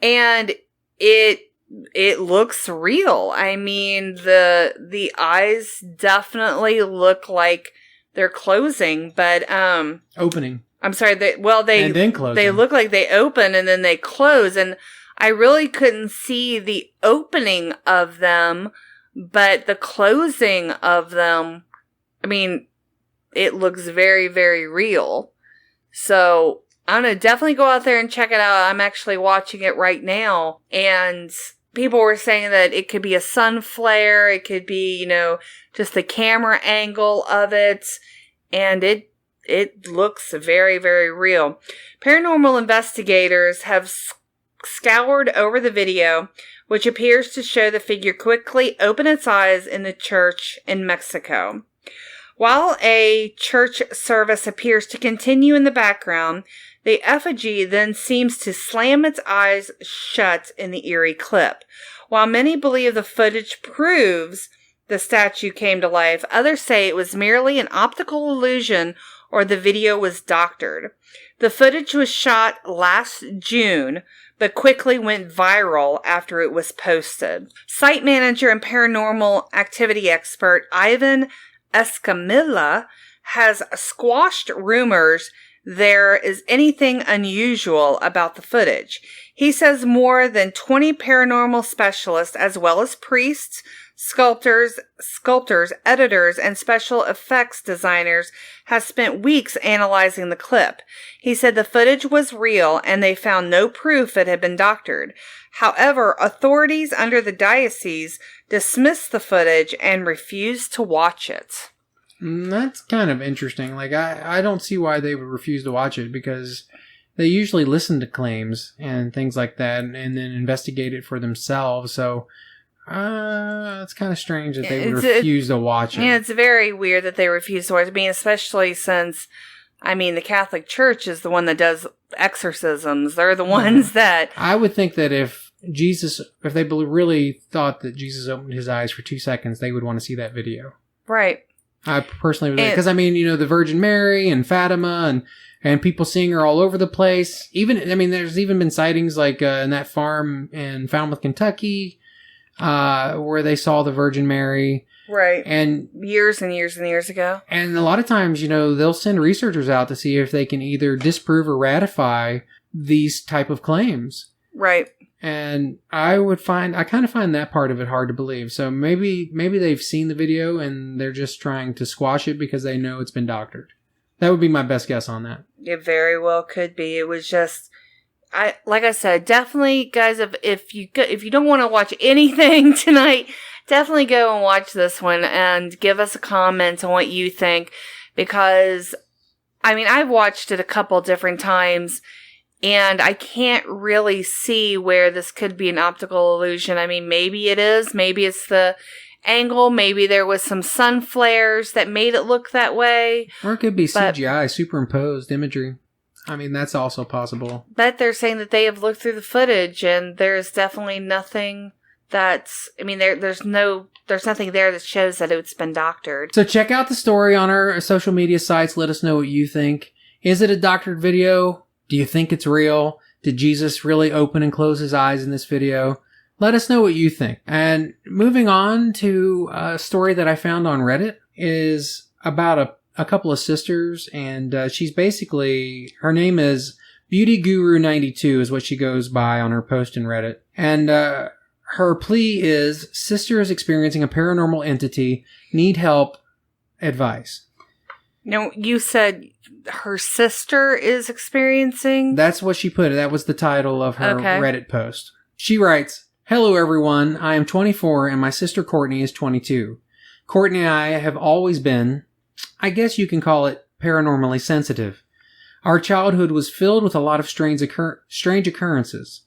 and it looks real. I mean, the eyes definitely look like they're closing, but opening. I'm sorry. And then closing. They look like they open and then they close, and I really couldn't see the opening of them, but the closing of them, I mean, it looks very, very real. So I'm going to definitely go out there and check it out. I'm actually watching it right now, and people were saying that it could be a sun flare. It could be, just the camera angle of it. And it looks very, very real. Paranormal investigators have scoured over the video, which appears to show the figure quickly open its eyes in the church in Mexico. While a church service appears to continue in the background, the effigy then seems to slam its eyes shut in the eerie clip. While many believe the footage proves the statue came to life, others say it was merely an optical illusion or the video was doctored. The footage was shot last June, but quickly went viral after it was posted. Site manager and paranormal activity expert Ivan Escamilla has squashed rumors there is anything unusual about the footage. He says more than 20 paranormal specialists, as well as priests, sculptors, editors, and special effects designers have spent weeks analyzing the clip. He said the footage was real and they found no proof it had been doctored. However, authorities under the diocese dismissed the footage and refused to watch it. That's kind of interesting. Like, I don't see why they would refuse to watch it, because they usually listen to claims and things like that and then investigate it for themselves. So, it's kind of strange that they would refuse to watch it. Yeah, it's very weird that they refuse to watch it. I mean, especially since, the Catholic Church is the one that does exorcisms. They're the ones that... I would think that if they really thought that Jesus opened his eyes for 2 seconds, they would want to see that video. Right. I personally would, because the Virgin Mary and Fatima and people seeing her all over the place. There's even been sightings like in that farm in Falmouth, Kentucky, where they saw the Virgin Mary. Right. And years and years and years ago. And a lot of times, they'll send researchers out to see if they can either disprove or ratify these type of claims. Right. And I kind of find that part of it hard to believe. So maybe they've seen the video and they're just trying to squash it because they know it's been doctored. That would be my best guess on that. It very well could be. It was just, like I said, definitely, guys, if you don't want to watch anything tonight, definitely go and watch this one and give us a comment on what you think. Because, I've watched it a couple different times, and I can't really see where this could be an optical illusion. Maybe it is. Maybe it's the angle. Maybe there was some sun flares that made it look that way. Or it could be CGI, superimposed imagery. That's also possible. But they're saying that they have looked through the footage, and there's definitely nothing that's... there's nothing there that shows that it's been doctored. So check out the story on our social media sites. Let us know what you think. Is it a doctored video? Do you think it's real? Did Jesus really open and close his eyes in this video? Let us know what you think. And moving on to a story that I found on Reddit is about a couple of sisters, and she's basically, her name is Beauty Guru 92 is what she goes by on her post in Reddit. And her plea is, sister is experiencing a paranormal entity, need help, advice. No, you said her sister is experiencing? That's what she put. That was the title of her Reddit post. She writes, "Hello everyone, I am 24 and my sister Courtney is 22. Courtney and I have always been, I guess you can call it, paranormally sensitive. Our childhood was filled with a lot of strange occurrences.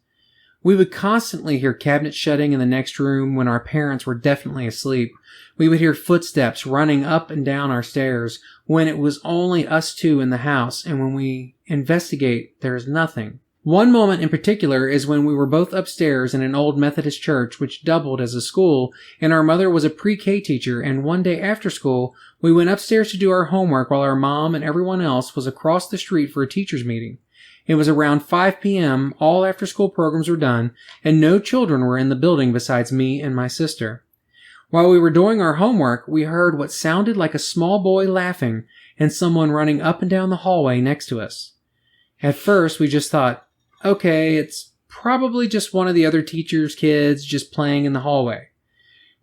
We would constantly hear cabinets shutting in the next room when our parents were definitely asleep. We would hear footsteps running up and down our stairs when it was only us two in the house, and when we investigate, there is nothing. One moment in particular is when we were both upstairs in an old Methodist church which doubled as a school, and our mother was a pre-K teacher, and one day after school, we went upstairs to do our homework while our mom and everyone else was across the street for a teacher's meeting. It was around 5 p.m., all after-school programs were done, and no children were in the building besides me and my sister. While we were doing our homework, we heard what sounded like a small boy laughing and someone running up and down the hallway next to us. At first, we just thought, okay, it's probably just one of the other teacher's kids just playing in the hallway.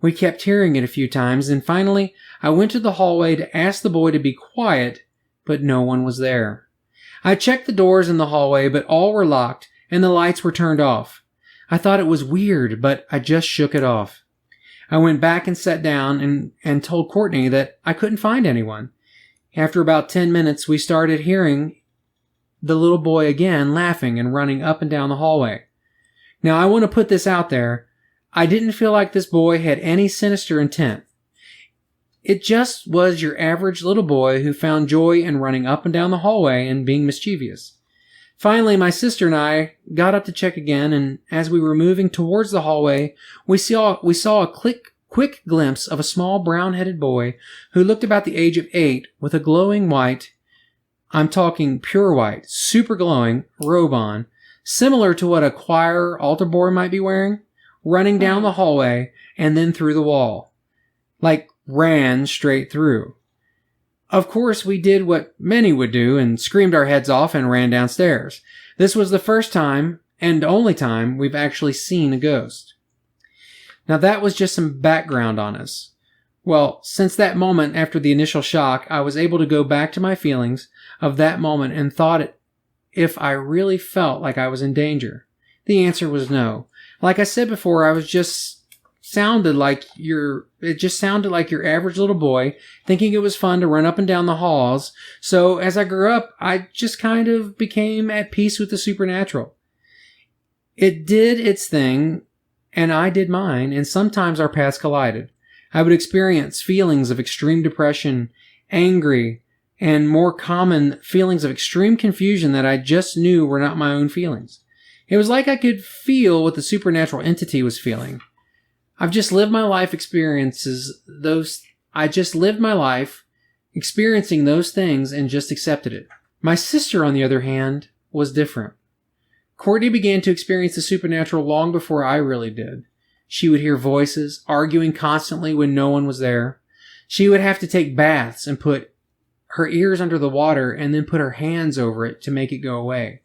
We kept hearing it a few times, and finally, I went to the hallway to ask the boy to be quiet, but no one was there. I checked the doors in the hallway, but all were locked, and the lights were turned off. I thought it was weird, but I just shook it off. I went back and sat down and told Courtney that I couldn't find anyone. After about 10 minutes, we started hearing the little boy again laughing and running up and down the hallway. Now, I want to put this out there. I didn't feel like this boy had any sinister intent. It just was your average little boy who found joy in running up and down the hallway and being mischievous. Finally, my sister and I got up to check again, and as we were moving towards the hallway, we saw a quick glimpse of a small brown-headed boy who looked about the age of 8 with a glowing white, I'm talking pure white, super glowing, robe on, similar to what a choir altar boy might be wearing, running down the hallway and then through the wall. Like, ran straight through. Of course, we did what many would do and screamed our heads off and ran downstairs. This was the first time, and only time, we've actually seen a ghost. Now that was just some background on us. Well, since that moment after the initial shock, I was able to go back to my feelings of that moment and thought if I really felt like I was in danger. The answer was no. Like I said before, it just sounded like your average little boy thinking it was fun to run up and down the halls. So as I grew up, I just kind of became at peace with the supernatural. It did its thing, and I did mine, and sometimes our paths collided. I would experience feelings of extreme depression, angry, and more common feelings of extreme confusion that I just knew were not my own feelings. It was like I could feel what the supernatural entity was feeling. I just lived my life experiencing those things and just accepted it. My sister, on the other hand, was different. Courtney began to experience the supernatural long before I really did. She would hear voices, arguing constantly when no one was there. She would have to take baths and put her ears under the water and then put her hands over it to make it go away.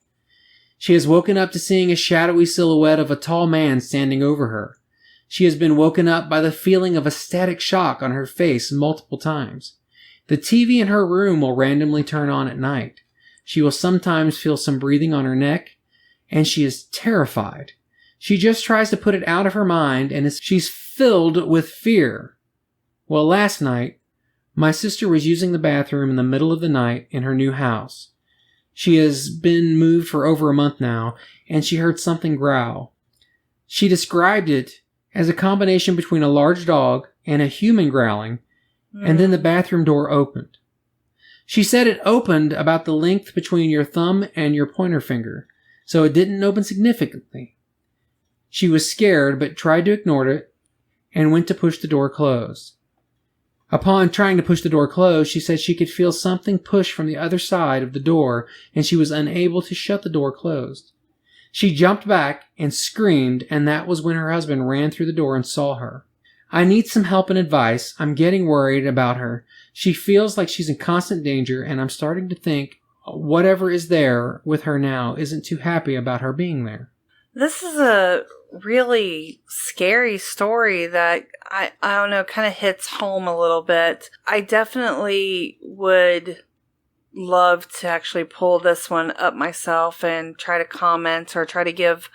She has woken up to seeing a shadowy silhouette of a tall man standing over her. She has been woken up by the feeling of a static shock on her face multiple times. The TV in her room will randomly turn on at night. She will sometimes feel some breathing on her neck, and she is terrified. She just tries to put it out of her mind, and she's filled with fear. Well, last night, my sister was using the bathroom in the middle of the night in her new house. She has been moved for over a month now, and she heard something growl. She described it as a combination between a large dog and a human growling, and then the bathroom door opened. She said it opened about the length between your thumb and your pointer finger, so it didn't open significantly. She was scared, but tried to ignore it, and went to push the door closed. Upon trying to push the door closed, she said she could feel something push from the other side of the door, and she was unable to shut the door closed. She jumped back and screamed, and that was when her husband ran through the door and saw her. I need some help and advice. I'm getting worried about her. She feels like she's in constant danger, and I'm starting to think whatever is there with her now isn't too happy about her being there. This is a really scary story that I don't know, kind of hits home a little bit. I definitely would love to actually pull this one up myself and try to comment or try to give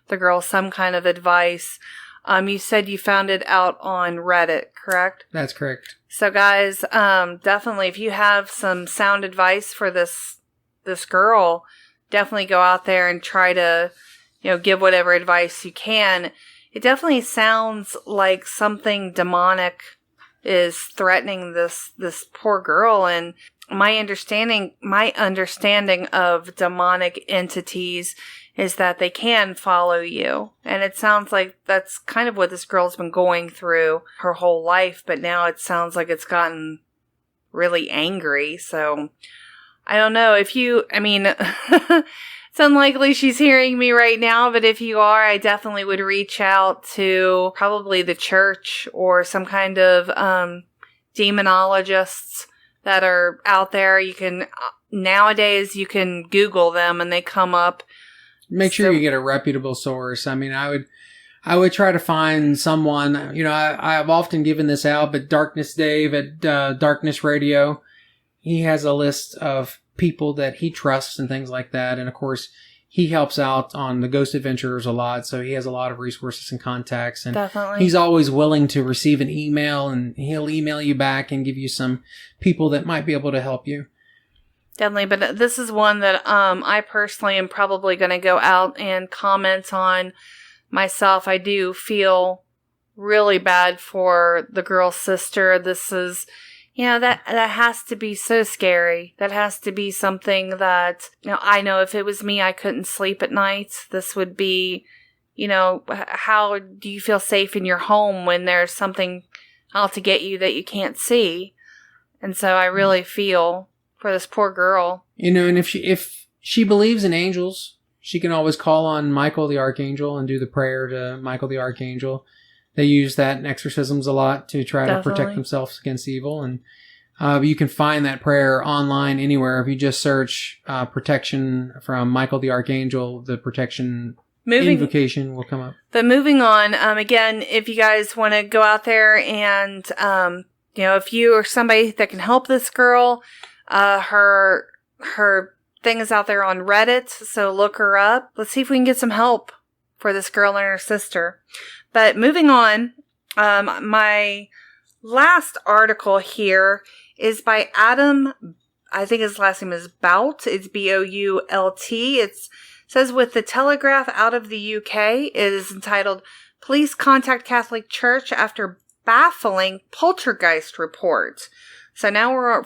the girl some kind of advice. You said you found it out on Reddit, correct? That's correct. So guys, definitely if you have some sound advice for this this girl, definitely go out there and try to, give whatever advice you can. It definitely sounds like something demonic is threatening this poor girl. And my understanding of demonic entities is that they can follow you. And it sounds like that's kind of what this girl's been going through her whole life, but now it sounds like it's gotten really angry. So I don't know if it's unlikely she's hearing me right now, but if you are, I definitely would reach out to probably the church or some kind of demonologists that are out there. Nowadays you can Google them and they come up. Make sure you get a reputable source. I mean, I would try to find someone, I've often given this out, but Darkness Dave at Darkness Radio, he has a list of people that he trusts and things like that. And of course, he helps out on the Ghost Adventurers a lot. So he has a lot of resources and contacts. And definitely. He's always willing to receive an email, and he'll email you back and give you some people that might be able to help you. Definitely, but this is one that I personally am probably going to go out and comment on myself. I do feel really bad for the girl's sister. This is, that has to be so scary. That has to be something that, I know if it was me, I couldn't sleep at night. This would be, how do you feel safe in your home when there's something out to get you that you can't see? And so I really feel for this poor girl. And if she believes in angels, she can always call on Michael the Archangel and do the prayer to Michael the Archangel. They use that in exorcisms a lot to try to protect themselves against evil. And you can find that prayer online anywhere. If you just search protection from Michael the Archangel, the protection invocation will come up. But moving on, again, if you guys want to go out there and, if you are somebody that can help this girl, her thing is out there on Reddit, so look her up. Let's see if we can get some help for this girl and her sister. But moving on, my last article here is by Adam. I think his last name is Boult. It's Boult. It says with the Telegraph out of the UK, it is entitled "Police Contact Catholic Church After Baffling Poltergeist Report." So now we're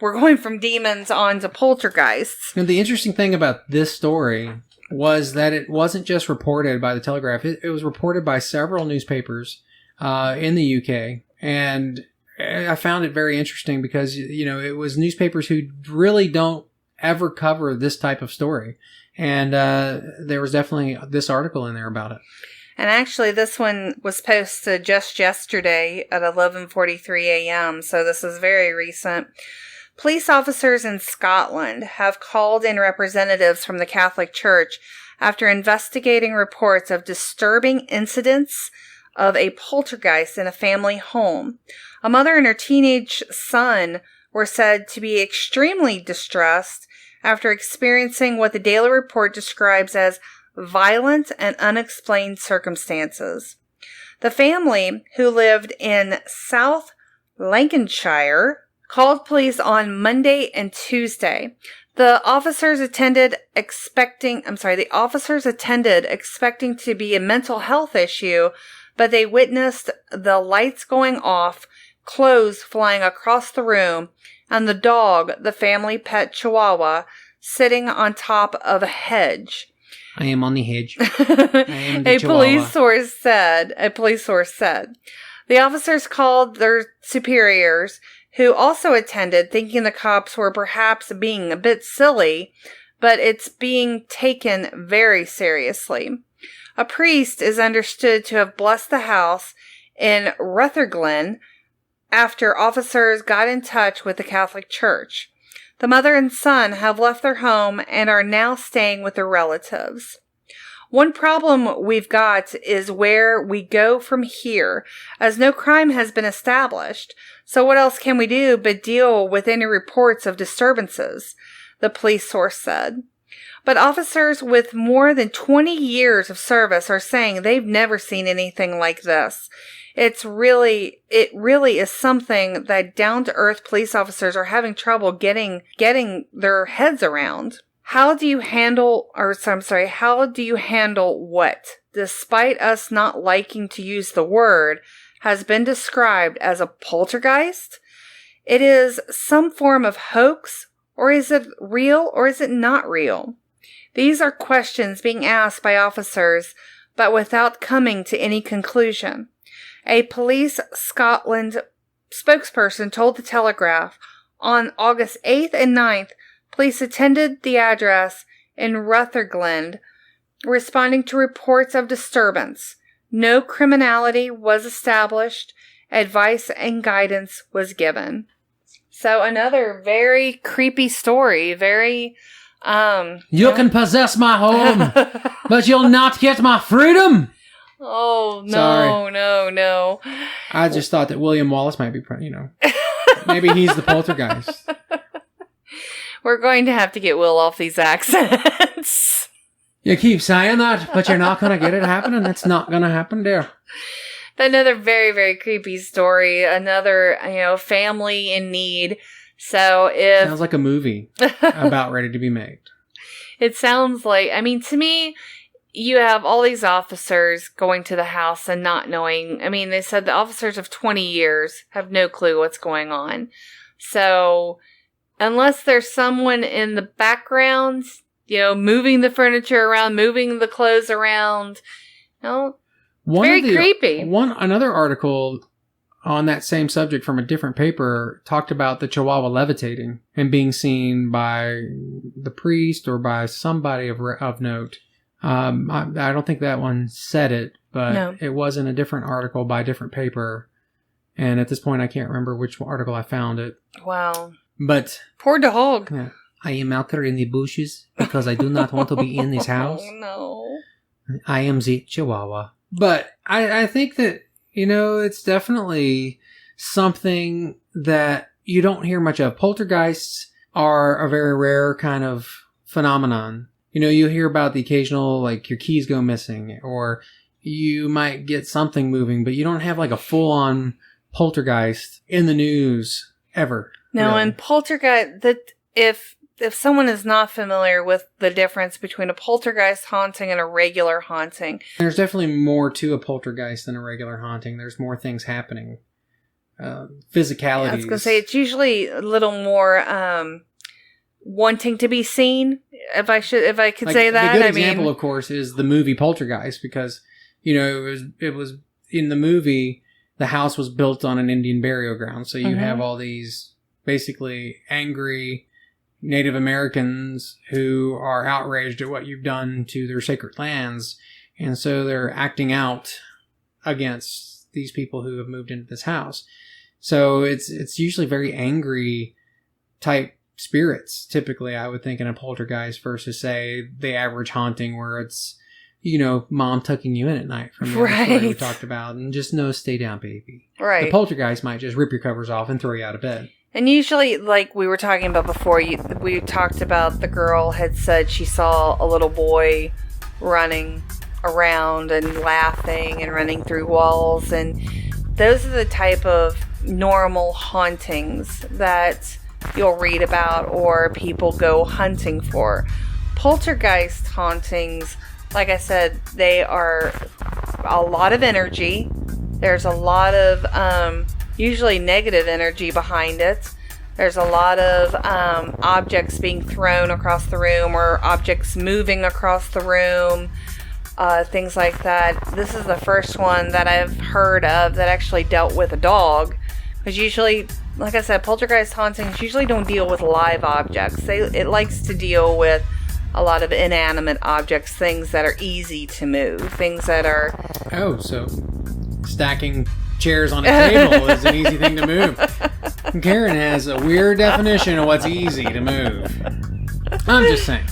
going from demons on to poltergeists. And the interesting thing about this story was that it wasn't just reported by the Telegraph. It was reported by several newspapers in the UK. And I found it very interesting because, it was newspapers who really don't ever cover this type of story. And there was definitely this article in there about it. And actually, this one was posted just yesterday at 11:43 a.m., so this is very recent. Police officers in Scotland have called in representatives from the Catholic Church after investigating reports of disturbing incidents of a poltergeist in a family home. A mother and her teenage son were said to be extremely distressed after experiencing what the Daily Report describes as violent and unexplained circumstances. The family, who lived in South Lancashire, called police on Monday and Tuesday. The officers attended expecting to be a mental health issue, but they witnessed the lights going off, clothes flying across the room, and the dog, the family pet Chihuahua, sitting on top of a hedge. I am on the hedge. I am the A Chihuahua. police source said. The officers called their superiors, who also attended, thinking the cops were perhaps being a bit silly, but it's being taken very seriously. A priest is understood to have blessed the house in Rutherglen after officers got in touch with the Catholic Church. The mother and son have left their home and are now staying with their relatives. One problem we've got is where we go from here, as no crime has been established. So what else can we do but deal with any reports of disturbances? The police source said. But officers with more than 20 years of service are saying they've never seen anything like this. It really is something that down-to-earth police officers are having trouble getting their heads around. How do you handle what, despite us not liking to use the word, has been described as a poltergeist? It is some form of hoax, or is it real, or is it not real? These are questions being asked by officers, but without coming to any conclusion. A Police Scotland spokesperson told the Telegraph on August 8th and 9th, police attended the address in Rutherglen, responding to reports of disturbance. No criminality was established. Advice and guidance was given. So another very creepy story, very... You can possess my home, but you'll not get my freedom. Oh, no, Sorry. no. I just thought that William Wallace might be, maybe he's the poltergeist. We're going to have to get Will off these accents. You keep saying that, but you're not going to get it happening. It's not going to happen, dear. Another very, very creepy story. Another, family in need. So if... Sounds like a movie about ready to be made. It sounds like... to me, you have all these officers going to the house and not knowing... they said the officers of 20 years have no clue what's going on. So, unless there's someone in the background, moving the furniture around, moving the clothes around, very creepy. Another article on that same subject from a different paper talked about the Chihuahua levitating and being seen by the priest or by somebody of note. I don't think that one said it, but It was in a different article by a different paper. And at this point, I can't remember which article I found it. Wow. But... Poor dog. Yeah, I am out there in the bushes because I do not want to be in this house. Oh, no. I am the Chihuahua. But I think that, it's definitely something that you don't hear much of. Poltergeists are a very rare kind of phenomenon. You hear about the occasional, your keys go missing, or you might get something moving, but you don't have a full-on poltergeist in the news ever. No, really. And poltergeist, if someone is not familiar with the difference between a poltergeist haunting and a regular haunting. There's definitely more to a poltergeist than a regular haunting. There's more things happening. Physicalities. I was going to say, it's usually a little more wanting to be seen, if I could say that. The good example, of course, is the movie Poltergeist, because, it was in the movie, the house was built on an Indian burial ground. So you have all these basically angry Native Americans who are outraged at what you've done to their sacred lands. And so they're acting out against these people who have moved into this house. So it's usually very angry type spirits, typically, I would think, in a poltergeist versus, say, the average haunting where it's, mom tucking you in at night from the story we talked about, and just no, stay down, baby. Right. The poltergeist might just rip your covers off and throw you out of bed. And usually, like we were talking about before, we talked about the girl had said she saw a little boy running around and laughing and running through walls. And those are the type of normal hauntings that you'll read about or people go hunting for. Poltergeist hauntings, like I said, they are a lot of energy. There's a lot of... usually negative energy behind it. There's a lot of objects being thrown across the room or objects moving across the room, things like that. This is the first one that I've heard of that actually dealt with a dog. Because usually, like I said, poltergeist hauntings usually don't deal with live objects. It likes to deal with a lot of inanimate objects, things that are easy to move, things that are... Oh, so stacking chairs on a table is an easy thing to move. Karen has a weird definition of what's easy to move. I'm just saying.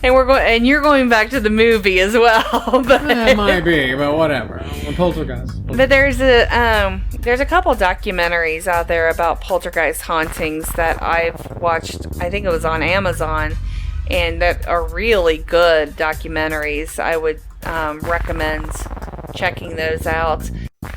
And you're going back to the movie as well. But It might be, but whatever. Poltergeist. But there's a couple documentaries out there about poltergeist hauntings that I've watched. I think it was on Amazon, and that are really good documentaries. I would recommend checking those out.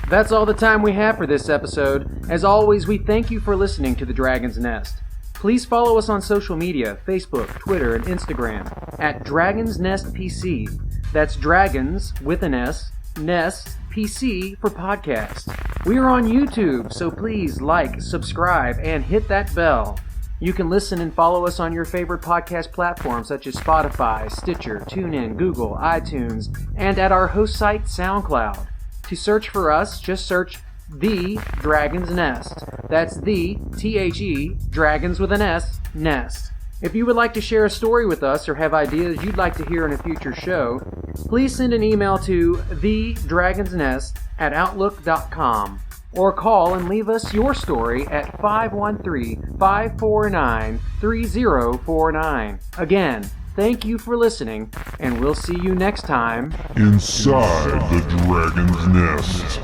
That's all the time we have for this episode. As always, we thank you for listening to The Dragon's Nest. Please follow us on social media, Facebook, Twitter, and Instagram at Dragon's Nest PC. That's Dragons with an S, Nest PC for podcast. We are on YouTube, so please like, subscribe, and hit that bell. You can listen and follow us on your favorite podcast platforms such as Spotify, Stitcher, TuneIn, Google, iTunes, and at our host site, SoundCloud. To search for us, just search The Dragon's Nest. That's the THE, Dragons with an S, Nest. If you would like to share a story with us or have ideas you'd like to hear in a future show, please send an email to thedragonsnest@outlook.com or call and leave us your story at 513-549-3049. Again, thank you for listening, and we'll see you next time inside the Dragon's Nest.